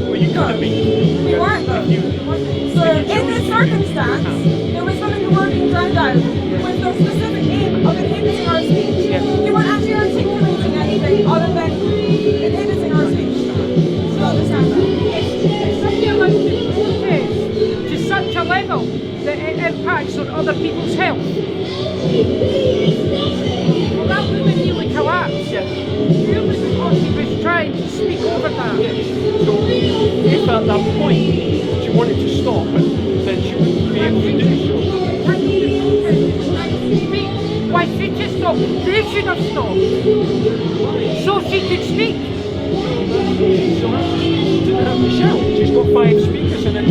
Well, you could have been. We weren't though. So in this circumstance, there was women who were being drowned out with the specific aim of inhibiting our speech. You weren't actually articulating anything other than inhibiting our speech. So understand that. It's something about the protest to such a level that it impacts on other people's health. Well, that woman nearly collapsed. Purely because he was trying to speak over that. So if at that point she wanted to stop, then she wouldn't be able to do so. Why should you stop? They should have stopped. So she could speak. Didn't have to shout. She's got 5 speakers and then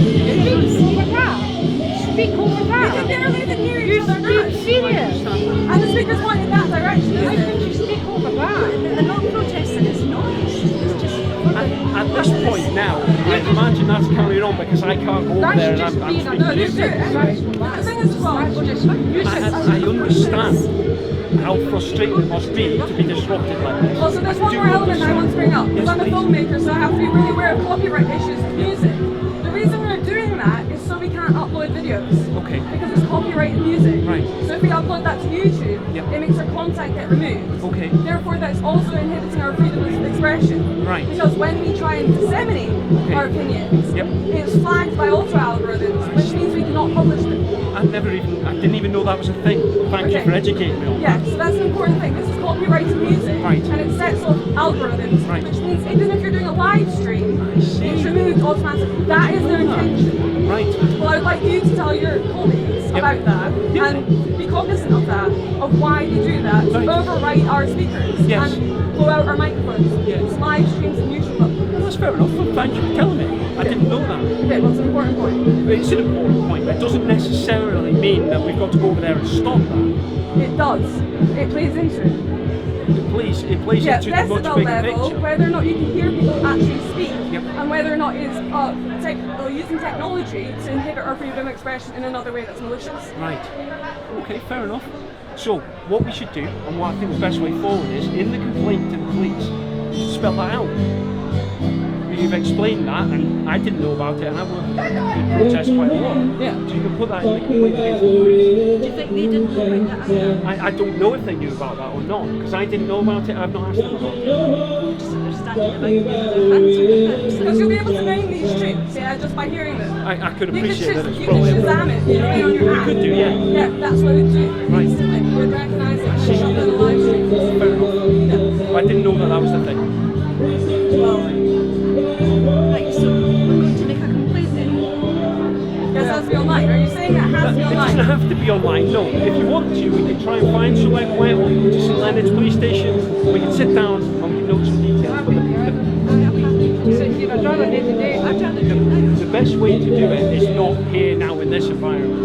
Speak over that. You can barely even hear each other now. Serious. And the speaker's pointing in that direction. How could you speak over that? They're not protesting, it's noise. It's just at this point now, I imagine that's carrying on because I can't go over there and I'm speaking. No, you do. The thing is, well, I understand how frustrating it must be to be disrupted like this. well, so there's one more element I want to bring up. Because I'm a filmmaker, so I have to be really aware of copyright issues with music. The reason we're doing that is so we can't upload videos. Okay. Because it's copyrighted music. Right. So if we upload that to YouTube, Yep. it makes our content get removed. Okay. Therefore, that's also inhibiting our freedom of expression. Right. Because when we try and disseminate our opinions, it's flagged by auto algorithms, which means we cannot publish them. I didn't even know that was a thing. Thank you for educating me on Yeah, that. so that's an important thing. This is copyrighted music, Right. and it sets off algorithms, Right. which means even if you're doing a live stream, it's removed automatically. That is their intention. Right. Well, I'd like you to tell your colleagues about that and be cognizant of that, of why they do that, to overwrite our speakers and blow out our microphones. It's live streams and YouTube. Well, that's fair enough. Thank you for telling me. I didn't know that. Okay, well, it's an important point. It's an important point. It doesn't necessarily mean that we've got to go over there and stop that. It does. It plays into it. It plays into the much decibel bigger level, picture. whether or not you can hear people actually speak, and whether or not it's using technology to inhibit our freedom of expression in another way that's malicious. Right. Okay, fair enough. So, what we should do, and what I think the best way forward is, in the complaint to the police, you should spell that out. You've explained that, and I didn't know about it, and I work in protest quite a lot. Yeah. So you can put that in the complaint against the police. Do you think they didn't bring that up? I don't know if they knew about that or not, because I didn't know about it, I've not asked them about it. Just understanding about their hands with their hips. Because you'll be able to name these streams, just by hearing them. I could You appreciate that it's could probably Shazam it, you know, on your app. You could do, yeah. Yeah, that's what we do. Right. Instantly. We're recognising and showing the live streams. Fair enough. I didn't know that was the thing. Well, Right, so we're going to make a complaint then. guess it has to be online. Are you saying that has to be It online? doesn't have to be online, no. If you want to, we can try and find somewhere quiet, or we can go to St Leonard's police station, we can sit down and we can note some details. But the best way to do it is not here now in this environment.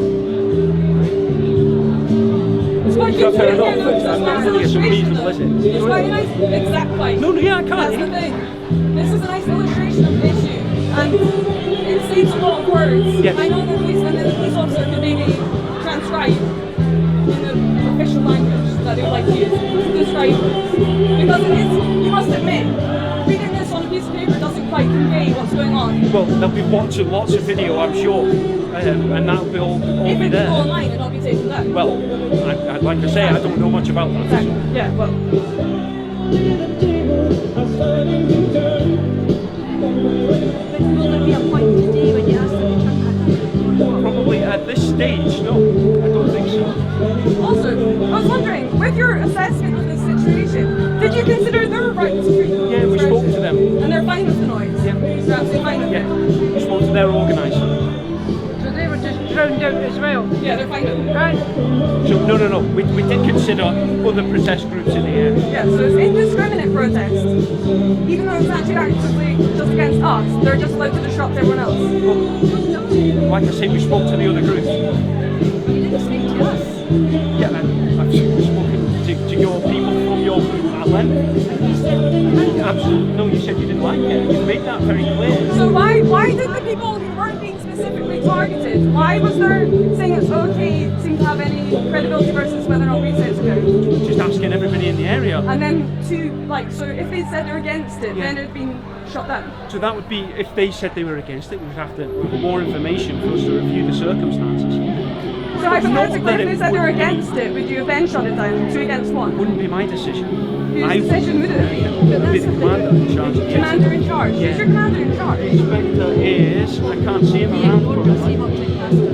It's quite good to Fair hear enough. though, because it's nice It's illustration reasonable, though. isn't it? It's quite a nice exact point. No, yeah, I That's the can't. thing. This is a nice illustration of the issue, and it saves a lot of words. Yes. I know the policeman and the police officer could maybe transcribe in the official language that they would like to use to describe this. Because it is, you must admit, reading this on a piece of paper doesn't quite convey what's going on. Well, they'll be watching lots of video, I'm sure, and that'll be all If be it can there. go online, it'll be taken down. Well, like I say, I don't know much about that. Exactly. Yeah, well. Will there be a point today when you ask them to turn that down? Probably at this stage, no, I don't think so. Also, I was wondering, with your assessment of this situation, did you consider their rights to freedom of Yeah, we spoke to them. And they're fine with the noise? Yeah. They're absolutely fine with Yeah, it? we spoke to their organiser. So they were just drowning found out as well. Yeah, they're finding out. Right. So no. We did consider other protest groups in the area. Yeah, so it's indiscriminate protest. Even though it's actually actively just against us, they're just allowed to disrupt everyone else. Like I say, we spoke to the other groups. You didn't speak to us. Yeah, I've spoken to your people from your group at length. Absolutely. No, you said you didn't like it. You made that very clear. So why did the people who weren't being specifically targeted, why was there saying it's okay seem to have any credibility versus whether or not we say it's okay? Just asking everybody in the area. And then so if they said they're against it, then it'd been shut down. So that would be, if they said they were against it, we would have to have more information for us to review the circumstances. So hypothetically, if they said they're against it, would you have then shut it down? 2 against 1? Wouldn't be my decision. Whose decision would it be? It would be the commander in charge. Commander in charge? Yeah. Who's your commander in charge? The inspector is, I can't see him around for a moment.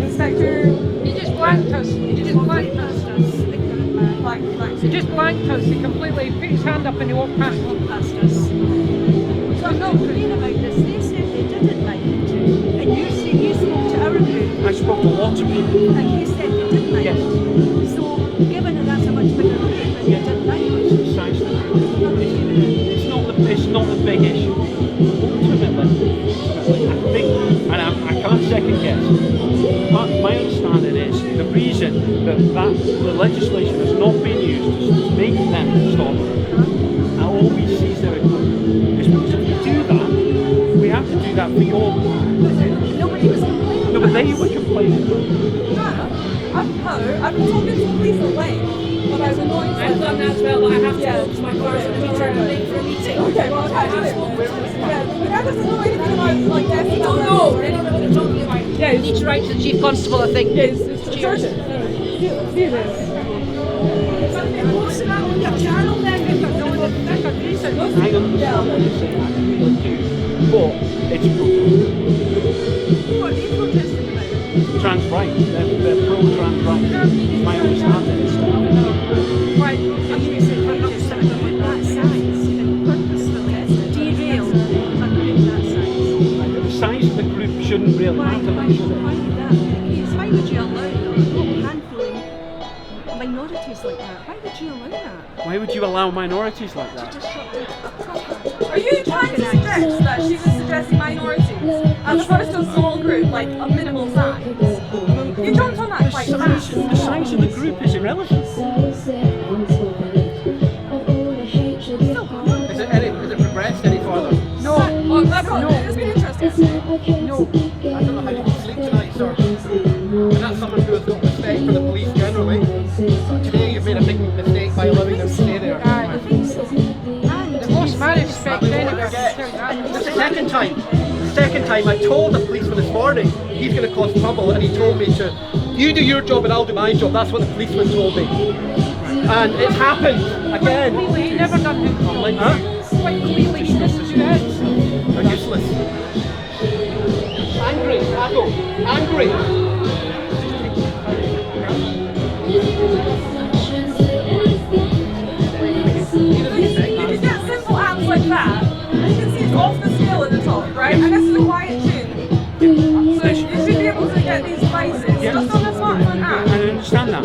Inspector... He just blanked us. He just blanked us. He just blanked us. He completely put his hand up and he walked past us. So I'm not agreeing about this. They said they didn't like it too. And you spoke to our group. I spoke to lots of people. And you said they didn't like it. So given that that's a much bigger group and you didn't like it, it's not the big issue. Ultimately, I think, and I can't second guess, but my understanding is the reason that the legislation has not been used to make them stop and all we see is their equipment is because if we do that, we have to do that for your... nobody was complaining. No, but they were complaining. I've been talking to the police at length, but I was annoyed. I've done that as well, but I have to go because my car's going to be turned late for a meeting. Okay, well, I do it. Yeah, but that doesn't know anything about, like, death. I don't know anything what they're talking about. Yeah, You need to write to the Chief Constable, I think. Yeah, it's Cheers. Do this. Post that on your channel then if they're doing it. I understand what you're saying, I really do, but it's What are they protesting about? trans rights, they're pro-trans rights. My understanding is that. Right, and you said we're not sitting on that size and purposefully derail that size. The size of the group shouldn't really matter, should it? Why would you allow handling minorities like that? Why would you allow that? Why would you allow minorities like that? Are you trying to suggest that she was suggesting minorities as opposed to a small group, like a minimal size? You jumped on that quite fast. The size of the group is irrelevant. Is it progressed any further? No. Well, it's been interesting. No. I don't know how you can sleep tonight, sir. And that's someone who has got respect for the police generally. Today you've made a big mistake by allowing them to stay there. They've lost my respect anyway. It's the second time. I told the policeman this morning he's going to cause trouble, and he told me to, you do your job and I'll do my job. That's what the policeman told me. And it's happened again. He never done his job. Huh? Quite clearly he didn't do that. They're useless. Angry, Atto. Angry. If you get simple apps like that, you can see it's off the scale at the top, right? And this is a quiet tune. So you should be able to get these devices just on a smartphone app. I understand that.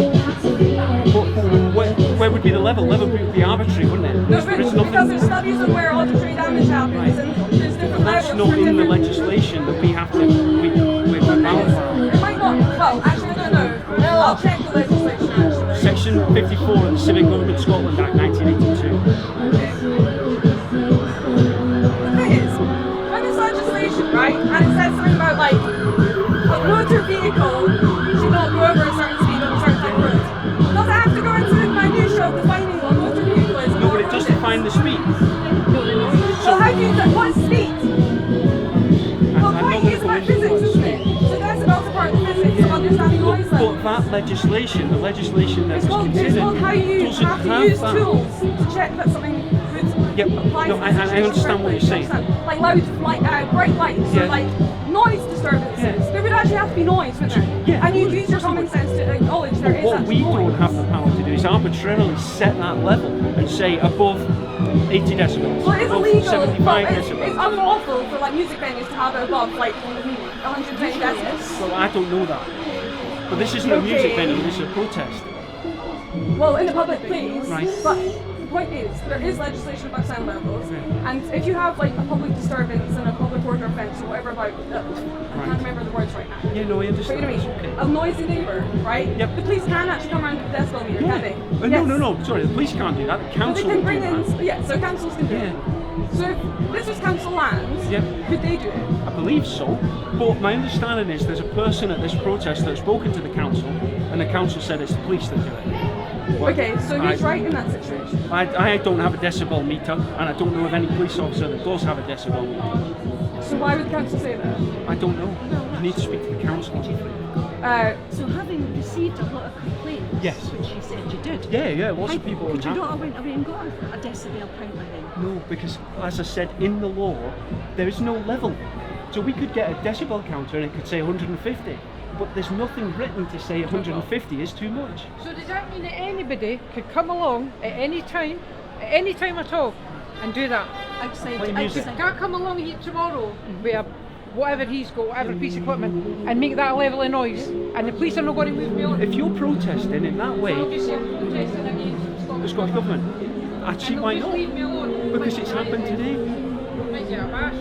But where would be the level? Level would be arbitrary, wouldn't it? No, because there's studies on where auditory damage happens, and there's different That's levels. not for in the different- legislation that we have to, we're bound by. It might not. Well, actually, I don't know. I'll check the legislation actually. Section 54 of the Civic Government Scotland Act 1982. The thing is, when there's legislation, right, and it says something about like a motor vehicle should not go over a certain speed on a certain type of road, does it have to go into the minutiae of defining what a motor vehicle is? No, but it does define the speed. So how do you know what's speed? Well, quite is about physics, isn't it? So that's about the part of physics of understanding noise level. But that legislation, the legislation that It's was called considered, how you doesn't have to have use that. tools to check that something would Yep, apply no, to I the situation understand what you're saying. correctly. Like loud, bright lights, Yeah. or like noise disturbances. Yeah. There would actually have to be noise, wouldn't there? Yeah. And you'd use your common sense to acknowledge there is What actually we noise. don't have the power to do is arbitrarily set that level and say above 80 decibels, Well, it's above illegal, 75 but it's decibels. unlawful for like music venues to have it above like 120 decibels. Well, I don't know that. But this isn't a music venue, this is a protest. Well, in a public place, Right. but the point is, there is legislation about sound levels, and if you have like a public disturbance and a public order offence or whatever about, I can't remember the words right now. Yeah, no, I understand. But you know what I mean? A noisy neighbour, right? Yep. The police can actually come around with the decibel meter, can they? No, sorry, the police can't do that, the But council they can will bring do that. in, yeah, so councils can do it. So if this was council lands, could they do it? I believe so, but my understanding is there's a person at this protest that's spoken to the council, and the council said it's the police that do it. Well, Okay, so who's right in that situation? I don't have a decibel meter, and I don't know of any police officer that does have a decibel meter. So why would the council say that? I don't know. You need to speak to the council. So having received a lot of complaints, Yes. which you said you did. Yeah, lots of people Could you have. not have went away and got a decibel counter then? No, because as I said, in the law, there is no level. So we could get a decibel counter and it could say 150, but there's nothing written to say 150 is too much. So does that mean that anybody could come along at any time at all, and do that? Outside. Can't come along here tomorrow with whatever he's got, whatever piece of equipment, and make that level of noise, and the police are not going to move me on. If you're protesting in that way, Obviously I'm protesting against the Scottish government, actually why not? leave me alone. Because it's happened today. Might get a bash.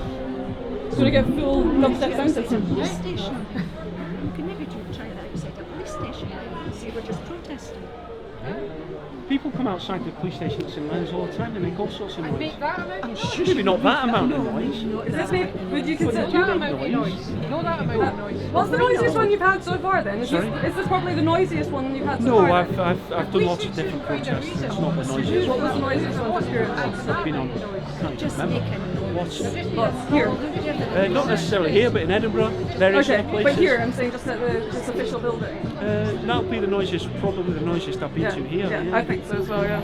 It's going to get full dubstep sound system. Police station. You can maybe try that outside a police station and say we're just protesting. People come outside the police station in Lens all the time and make all sorts of noise. Make that amount. Maybe not that amount of noise. Is this maybe, would you consider Not that amount of noise. Not that amount of noise. What's the noisiest one you've had so far then? Is Sorry? this probably the noisiest one you've had so No, far? I've done lots of different protests. It's not the noisiest What was one. the noisiest one? Just curious. I've been on. I can't even remember. What's Here. not necessarily here, but in Edinburgh, various Okay, other places. but here I'm saying just at the just official building. That'll be the noisiest, probably the noisiest I've been to here. Yeah, I think so as well. Yeah.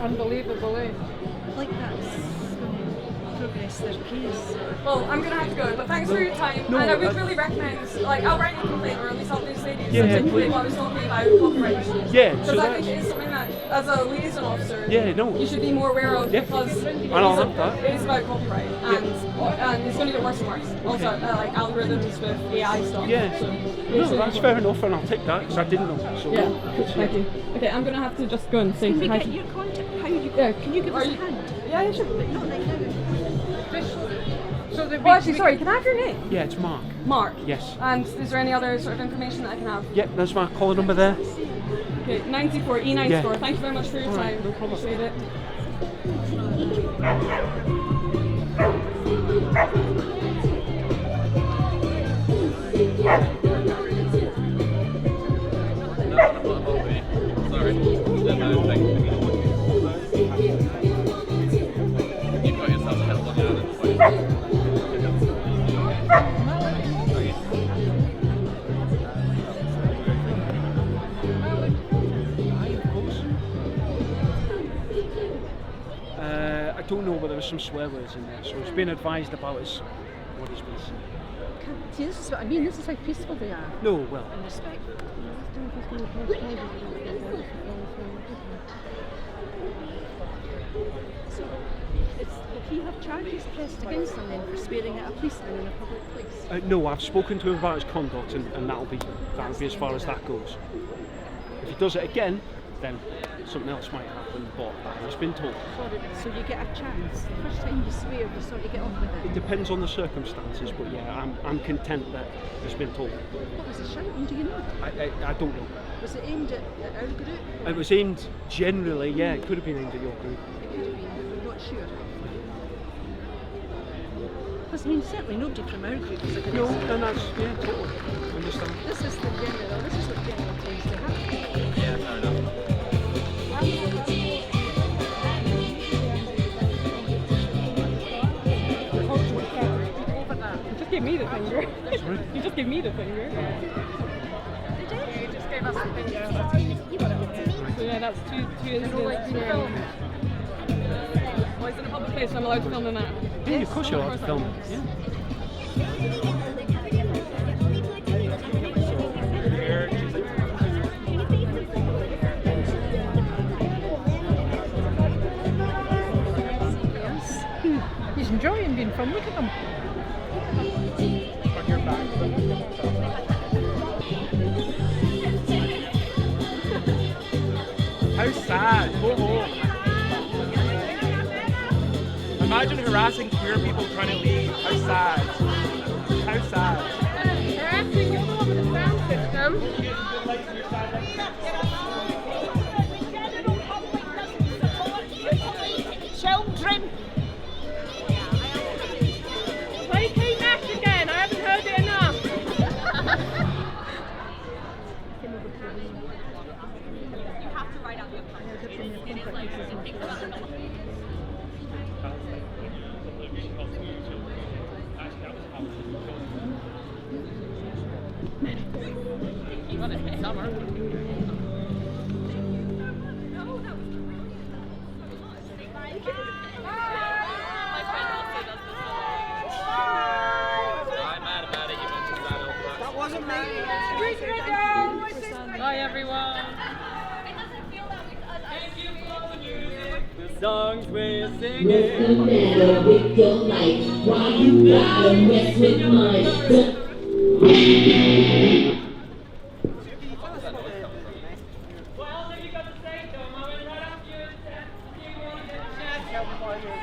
Unbelievable, eh? Like that's going to progress their case. Well, I'm gonna have to go, but thanks for your time. No, and I would really recommend, like, I'll write a complaint, or at least I'll do say Yeah, particularly please. what I was talking about copyright issues. Yeah, Because so I think that's- it is something that, as a liaison officer, Yeah, no. you should be more aware of Yeah. because And I'll have that. it is about copyright, and it's going to get worse and worse. Also, like algorithms with AI stuff. Yeah. So No, that's fair enough, and I'll take that because I didn't know. So Yeah, good to thank know. you. Okay, I'm going to have to just go and say Can we hi get to- your contact? How you? Yeah. Can you give us a hand? Yeah, you should. But not right now. So that Oh, actually, sorry, can I have your name? Yeah, it's Mark. Mark. Yes. And is there any other sort of information that I can have? Yep, there's my caller number there. Okay, 94, E94. Yeah. Thank you very much for your All right, time. no problem. Appreciate it. I don't know, but there was some swear words in there, so it's been advised about us what he's been saying. See, this is what I mean. This is how peaceful they are. No, well, And respectful. So, will he have charges pressed against him then for swearing at a policeman in a public place? no, I've spoken to him about his conduct, and that'll be as far as that goes. If he does it again, then something else might happen, but he's been told. So you get a chance. The first time you swear, you sort of get off with It it. depends on the circumstances, but yeah, I'm content that he's been told. What was the shouting? Do you know? I don't know. Was it aimed at our group? It was aimed generally, yeah, it could have been aimed at your group. It could have been, but we're not sure. Because I mean, certainly nobody from our group is a No, good and that's, yeah, totally. Understand. This is the general, this is what general tends to happen. Yeah, fair enough. You just gave me the finger. Sorry? You just gave me the finger. You just gave us the finger. So yeah, that's two incidents where... Well, it's in a public place, so I'm allowed to film in that. Yeah, of course you're allowed to film it. Yeah. He's enjoying being filmed. Look at him. How sad. Go home. Imagine harassing queer people trying to leave. How sad. How sad. Harassing you over the sound system. Children. Play Kate Nash again, I haven't heard it enough. You have to write out your plan. It is like Well, it's been summer. That wasn't me. Bye, everyone. Songs we're What's the singing. matter with your life? Why you gotta mess with mine?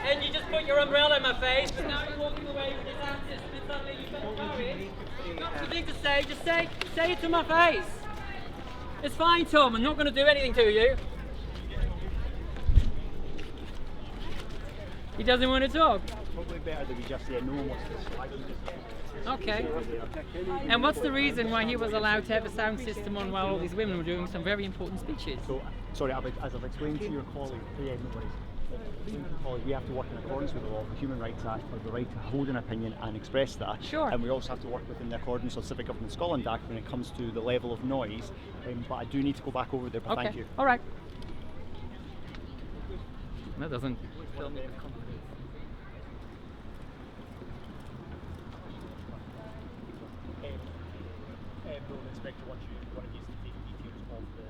And you just put your umbrella in my face. Now you're walking away with your answers. Suddenly you've got to worry. You've got something to say. Just say it to my face. It's fine, Tom. I'm not going to do anything to you. He doesn't want to talk. Probably better that we just say no one wants this. Okay. And what's the reason why he was allowed to have a sound system on while all these women were doing some very important speeches? So, sorry, as I've explained to your colleague, we have to work in accordance with the law, the Human Rights Act, for the right to hold an opinion and express that. Sure. And we also have to work within the accordance of Civic Government Scotland Act when it comes to the level of noise. But I do need to go back over there, but thank you. All right. That doesn't fill me with confidence. Road Inspector wants you to take details of the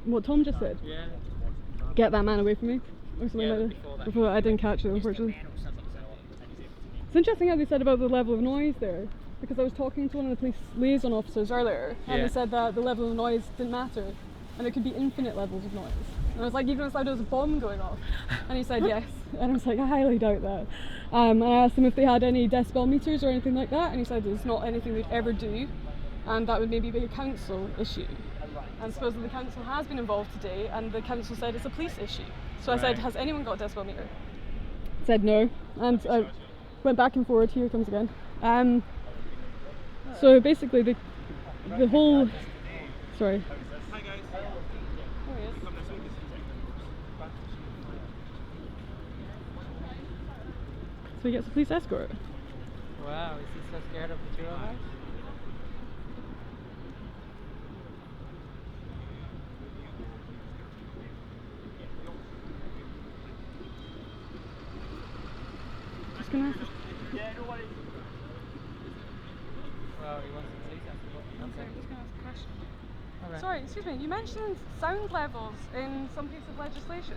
What Tom just said? Yeah. Get that man away from me? Or something like that? Before I didn't catch it, unfortunately. It's interesting how they said about the level of noise there, because I was talking to one of the police liaison officers earlier, and they said that the level of noise didn't matter, and it could be infinite levels of noise. And I was like, even if there was a bomb going off? And he said yes, and I was like, I highly doubt that. And I asked him if they had any decibel meters or anything like that, and he said it's not anything they'd ever do, and that would maybe be a council issue. And supposedly the council has been involved today, and the council said it's a police issue. So I said, has anyone got a decibel meter? Said no, and I went back and forward. Here it comes again. So basically the whole, sorry. Hi guys. Oh, yes. So he gets a police escort. Wow, is he so scared of the two of us? Just gonna ask. Yeah, no worries. Well, he wants the police escort. I'm sorry, I'm just gonna ask a question. Alright. Sorry, excuse me, you mentioned sound levels in some piece of legislation.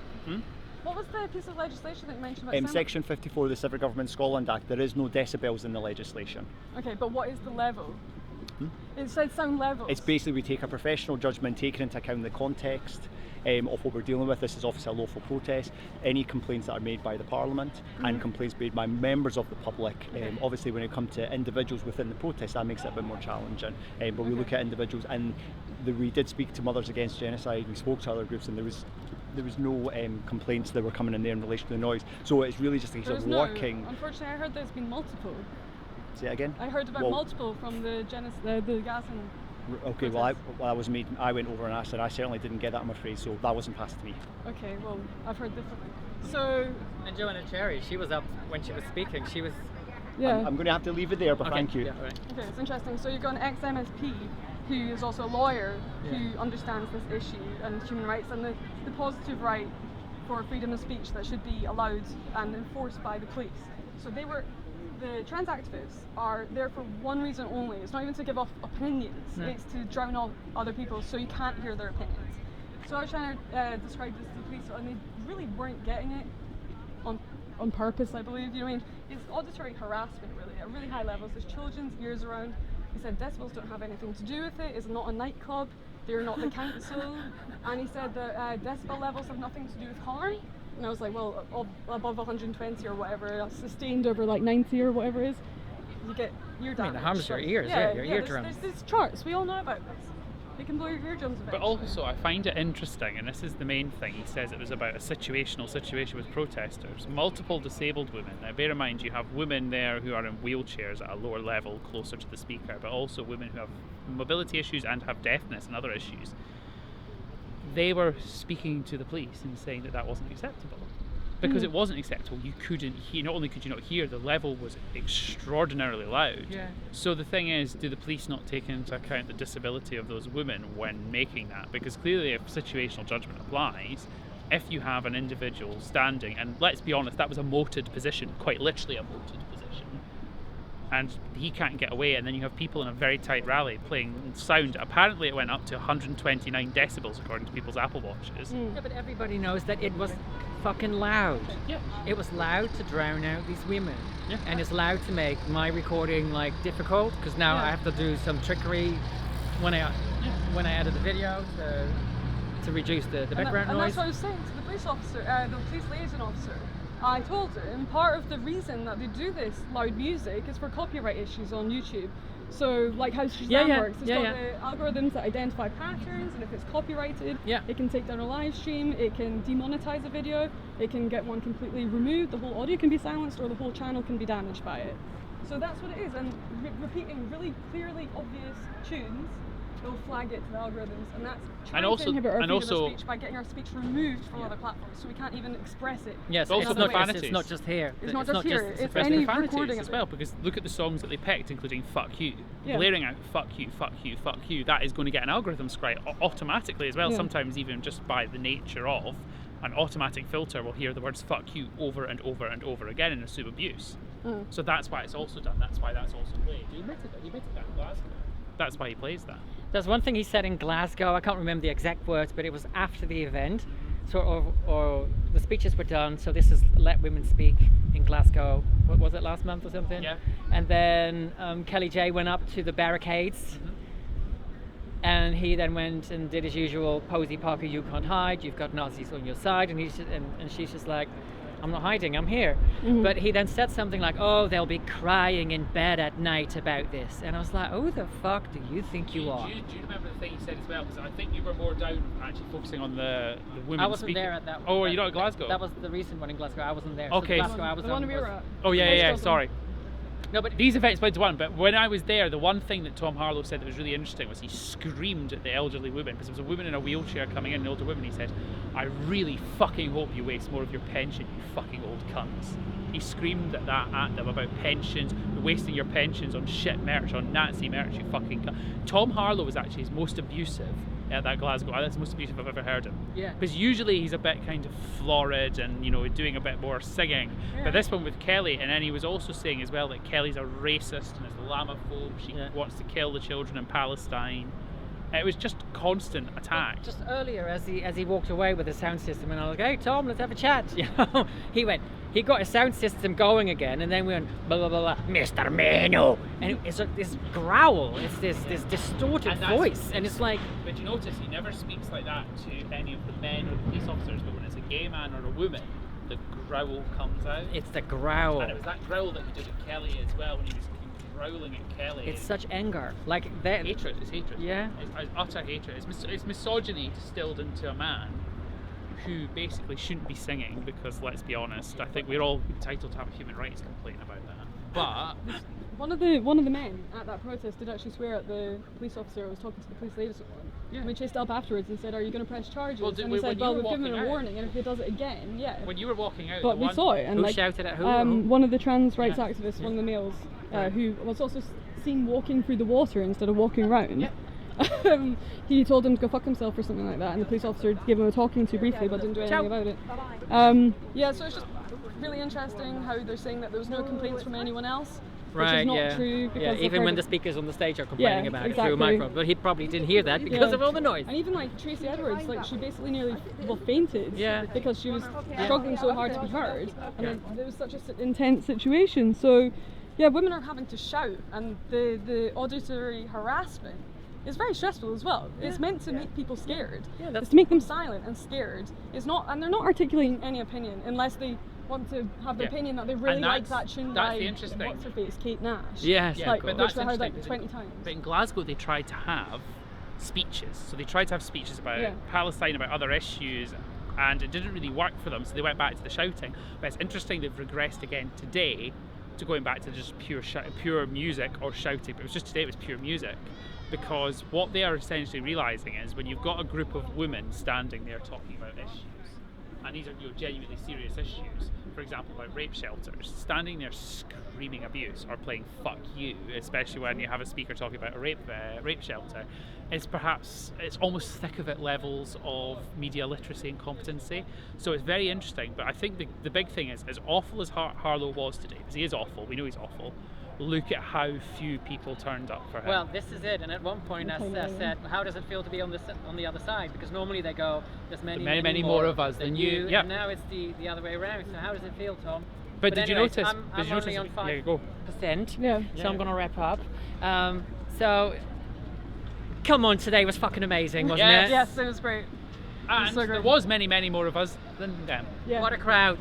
What was the piece of legislation that you mentioned about sound? Section 54 of the Civic Government Scotland Act, there is no decibels in the legislation. Okay, but what is the level? It said sound levels. It's basically we take a professional judgment, taking into account the context of what we're dealing with. This is obviously a lawful protest. Any complaints that are made by the Parliament and complaints made by members of the public. Obviously when it comes to individuals within the protest, that makes it a bit more challenging. But we look at individuals, and we did speak to Mothers Against Genocide, we spoke to other groups, and there was no complaints that were coming in there in relation to the noise. So it's really just a case of working. Unfortunately, I heard there's been multiple. Say it again? I heard about multiple from the gas and... Okay, well, that was me. I went over and asked, and I certainly didn't get that, I'm afraid, so that wasn't passed to me. Okay, well, I've heard differently. So... And Joanna Cherry, she was up when she was speaking. She was... Yeah. I'm going to have to leave it there, but thank you. Yeah, right. Okay, it's interesting. So you've got an ex-MSP who is also a lawyer who understands this issue and human rights and the positive right for freedom of speech that should be allowed and enforced by the police. So the trans activists are there for one reason only. It's not even to give off opinions, it's to drown out other people so you can't hear their opinions. So I was trying to describe this to the police and they really weren't getting it. on purpose, I believe. You know what I mean? It's auditory harassment, really, at really high levels. There's children's ears around. He said decibels don't have anything to do with it. It's not a nightclub. They're not the council. And he said that decibel levels have nothing to do with harm. And I was like, well, above 120 or whatever, sustained over like 90 or whatever it is, you get ear damage. I mean, it harms your ears, your eardrums. There's charts. We all know about this. They can blow your eardrums eventually. But also, I find it interesting, and this is the main thing. He says it was about a situational situation with protesters. Multiple disabled women. Now, bear in mind, you have women there who are in wheelchairs at a lower level, closer to the speaker, but also women who have mobility issues and have deafness and other issues. They were speaking to the police and saying that that wasn't acceptable. Because it wasn't acceptable, you couldn't hear, not only could you not hear, the level was extraordinarily loud. Yeah. So the thing is, do the police not take into account the disability of those women when making that? Because clearly if situational judgment applies, if you have an individual standing, and let's be honest, that was a moated position, quite literally a moated position, and he can't get away, and then you have people in a very tight rally playing sound. Apparently it went up to 129 decibels according to people's Apple Watches. Yeah, but everybody knows that it was fucking loud. Yeah. It was loud to drown out these women. Yeah. And it's loud to make my recording like difficult, because now I have to do some trickery when I edit the video to reduce the background noise. And that's what I was saying to the police officer, the police liaison officer. I told him part of the reason that they do this loud music is for copyright issues on YouTube. So, like how Shazam works, it's got the algorithms that identify patterns, and if it's copyrighted, it can take down a live stream, it can demonetize a video, it can get one completely removed, the whole audio can be silenced, or the whole channel can be damaged by it. So that's what it is, and repeating really clearly obvious tunes will flag it to the algorithms, and that's trying to inhibit our freedom of speech by getting our speech removed from other platforms, so we can't even express it. Yes, also profanities. It's not just here. It's not just here. It's any recording as well, because look at the songs that they picked, including "Fuck You," blaring out "Fuck you, fuck you, fuck you." That is going to get an algorithm scrape automatically as well. Sometimes even just by the nature of an automatic filter will hear the words "fuck you" over and over and over again and assume abuse. So that's why it's also done. That's why that's also played. He admitted that in Glasgow. That's why he plays that. There's one thing he said in Glasgow, I can't remember the exact words, but it was after the event, or the speeches were done, so this is Let Women Speak in Glasgow, what was it, last month or something? Yeah. And then Kelly J went up to the barricades, and he then went and did his usual Posey Parker, you can't hide, you've got Nazis on your side, and she's just like, I'm not hiding, I'm here. But he then said something like, oh, they'll be crying in bed at night about this. And I was like, who the fuck do you think you are? Do you remember the thing he said as well? Because I think you were more down actually focusing on the women I wasn't speaking. there at that one. Oh, were you not at Glasgow? That was the recent one in Glasgow. I wasn't there. Okay. So Glasgow I was on. Oh, yeah, sorry. No, but these events went to one, but when I was there, the one thing that Tom Harlow said that was really interesting was he screamed at the elderly women, because there was a woman in a wheelchair coming in, an older woman. He said, I really fucking hope you waste more of your pension, you fucking old cunts. He screamed at them about pensions, wasting your pensions on shit merch, on Nazi merch, you fucking cunt. Tom Harlow was actually his most abusive at that Glasgow. That's the most abusive I've ever heard him. Yeah. Because usually he's a bit kind of florid and, you know, doing a bit more singing. Yeah. But this one with Kelly, and then he was also saying as well that Kelly's a racist and is Islamophobe. She wants to kill the children in Palestine. It was just constant attack. Just earlier, as he walked away with the sound system, and I was like, "Hey Tom, let's have a chat." You know, he got his sound system going again, and then we went blah blah blah, blah Mr. Mano, and it's like this growl, it's this distorted voice, and it's like. But you notice he never speaks like that to any of the men or the police officers, but when it's a gay man or a woman, the growl comes out. It's the growl. And it was that growl that he did at Kelly as well, when he was growling at Kelly. It's such anger, like that. Hatred. It's hatred. Yeah. It's utter hatred. It's misogyny distilled into a man who basically shouldn't be singing, because let's be honest, I think we're all entitled to have a human rights complaint about that. But one of the men at that protest did actually swear at the police officer who was talking to the police liaison. Yeah. We chased up afterwards and said, "Are you going to press charges?" Well, and he said, "Well, we've given him a warning, and if he does it again, When you were walking out, but we saw it, and who like shouted at who? One of the trans rights activists, one of the males, who was also seen walking through the water instead of walking around. He told him to go fuck himself or something like that, and the police officer gave him a talking to briefly, but didn't do anything about it. So it's just really interesting how they're saying that there was no complaints from anyone else. Right, is not yeah. true. Yeah, Because even when the speakers on the stage are complaining about it through a exactly. microphone, but he probably didn't hear that because of all the noise. And even like Tracy Edwards, like she basically nearly fainted Yeah. because she was struggling so hard to be heard, and it was such an intense situation. So yeah, women are having to shout, and the auditory harassment is very stressful as well. It's meant to make people scared. It's to make them silent and scared. It's not, and they're not articulating any opinion unless they want to have the opinion that they really like that tune by what's her face, Kate Nash. Yes, like, but which that's I heard interesting. like 20 times. But in Glasgow, they tried to have speeches. So they tried to have speeches about Palestine, about other issues, and it didn't really work for them. So they went back to the shouting. But it's interesting they've regressed again today to going back to just pure music or shouting. But it was just today it was pure music, because what they are essentially realising is when you've got a group of women standing there talking about issues, and these are genuinely serious issues, for example about rape shelters, standing there screaming abuse or playing fuck you, especially when you have a speaker talking about a rape shelter, it's almost thick of it levels of media literacy and competency. So it's very interesting, but I think the big thing is, as awful as Harlow was today, because he is awful, we know he's awful, look at how few people turned up for him. Well, this is it, and at one point I said, how does it feel to be on the other side? Because normally they go, there's many more of us than you, and now it's the other way around. So how does it feel, Tom? But did anyways, you notice? I'm only on 5%, so I'm going to wrap up. So, come on, today was fucking amazing, wasn't it? Yes, it was great. And there was many more of us than them. Yeah. What a crowd.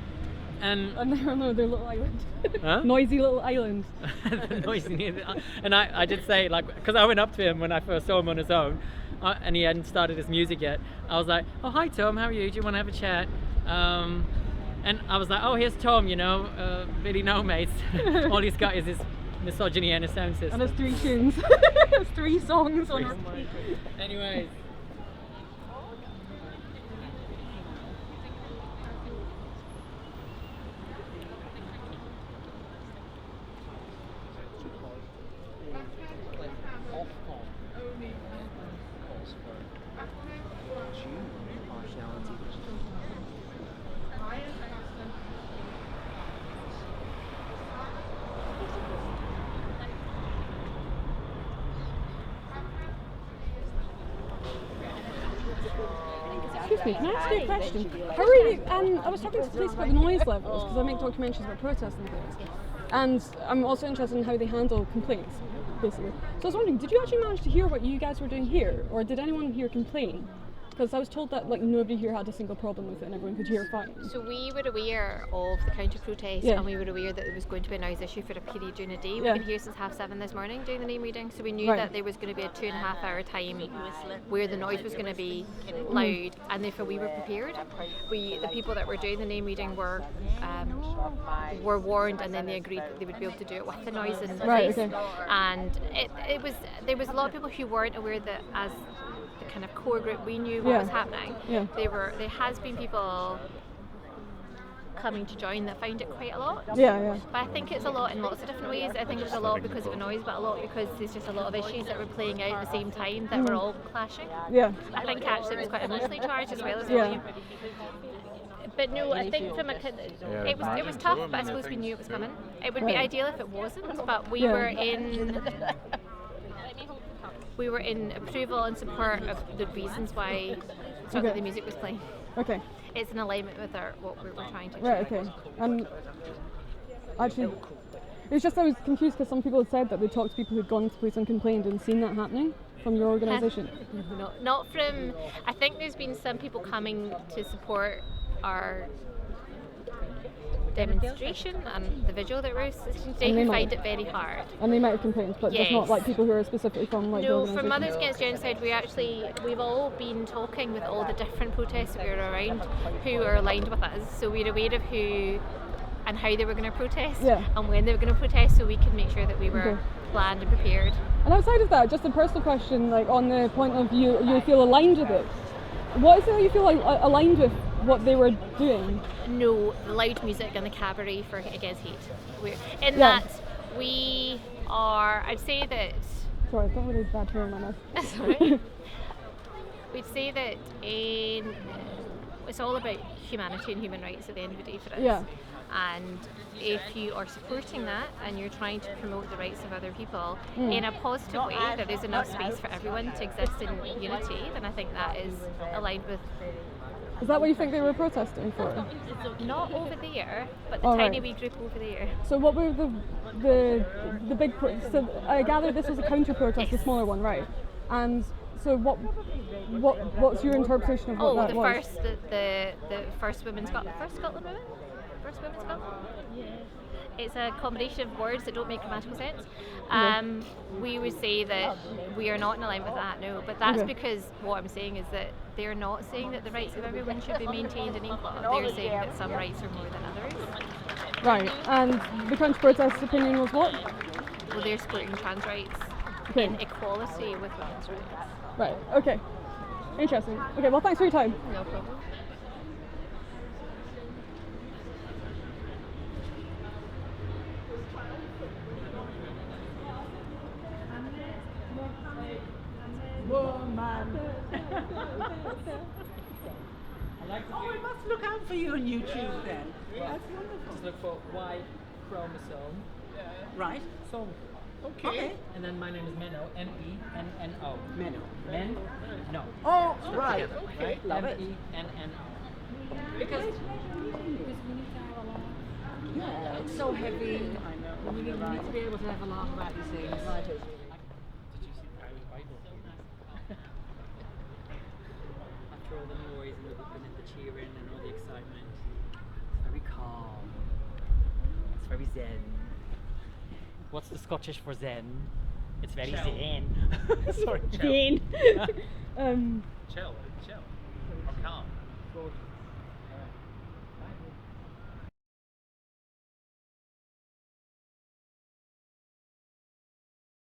And they're little island. Huh? Noisy little island. And I did say, like, because I went up to him when I first saw him on his own, and he hadn't started his music yet. I was like, oh, hi Tom, how are you? Do you want to have a chat? And I was like, oh, here's Tom, really no mates. All he's got is his misogyny and a sound system. And there's 3 tunes. There's 3 songs on repeat. Anyways. Excuse me, can I ask you a question? How are you? I was talking to the police about the noise levels because I make documentaries about protests and things, and I'm also interested in how they handle complaints, basically. So I was wondering, did you actually manage to hear what you guys were doing here, or did anyone here complain? Because I was told that like nobody here had a single problem with it and everyone could hear fine. So we were aware of the counter protest, and we were aware that there was going to be a noise issue for a period during the day. We've been here since 7:30 this morning doing the name reading, so we knew that there was going to be a 2.5 hour time where the noise was going to be loud, and therefore we were prepared. The people that were doing the name reading were warned, and then they agreed that they would be able to do it with the noise in place. And there was a lot of people who weren't aware that as the kind of core group we knew what was happening. There has been people coming to join that found it quite a lot. But I think it's a lot in lots of different ways. I think it's a lot because of the noise, but a lot because there's just a lot of issues that were playing out at the same time that were all clashing. I think actually it was quite emotionally charged as well as volume. But no, I think from it was tough, but I suppose we knew it was coming. It would be ideal if it wasn't, but we were in approval and support of the reasons why the music was playing. It's in alignment with what we were trying to achieve. Actually, it was just I was confused because some people had said that they talked to people who'd gone to police and complained and seen that happening from your organisation. Not from. I think there's been some people coming to support our demonstration and the visual that we're assisting today who find it very hard. And they might have complained, but just not like people who are specifically from like the organisation. No, from Mothers Against Genocide we've all been talking with all the different protests that we were around who are aligned with us, so we're aware of who and how they were going to protest and when they were going to protest, so we could make sure that we were planned and prepared. And outside of that, just a personal question, like on the point of you feel aligned with it, what is it that you feel like aligned with what they were doing? No, the loud music and the cabaret for against hate. That we are, I'd say that... Sorry, I've got a really bad hair in my mouth. Sorry. We'd say that it's all about humanity and human rights at the end of the day for us. Yeah. And if you are supporting that and you're trying to promote the rights of other people in a positive way, there is enough space for everyone to exist in unity, then I think that is aligned with. Is that what you think they were protesting for? Not over there, but the Oh, tiny right. wee group over there. So what were the big so I gather this was a counter protest, the smaller one, right? And so what's your interpretation of what that was? The first women Scotland, women? First women Scotland? Yeah. It's a combination of words that don't make grammatical sense. We would say that we are not in alignment with that, no, but that's because what I'm saying is that they're not saying that the rights of everyone should be maintained and equal. They're saying that some rights are more than others. Right, and the counter protest opinion was what? Well, they're supporting trans rights in equality with women's rights. Right, okay. Interesting. Okay, well, thanks for your time. No problem. Woman. Oh, I must look out for you on YouTube then. That's wonderful. Just look for Y chromosome. Right. So. Okay. And then my name is Menno. M-E-N-N-O. Menno. Men? No. Oh, So right. together, Okay. right? Love it. M-E-N-N-O. Because we need to have a laugh. Yeah, it's so heavy. I know. We need to be able to have a laugh about these things. Right. Did you see the Irish Bible? After all the noise and the whooping and the cheering and all the excitement, it's very calm. It's very zen. What's the Scottish for zen? It's very Chill. zen. Sorry, Chill. Zen. Chill. Or calm.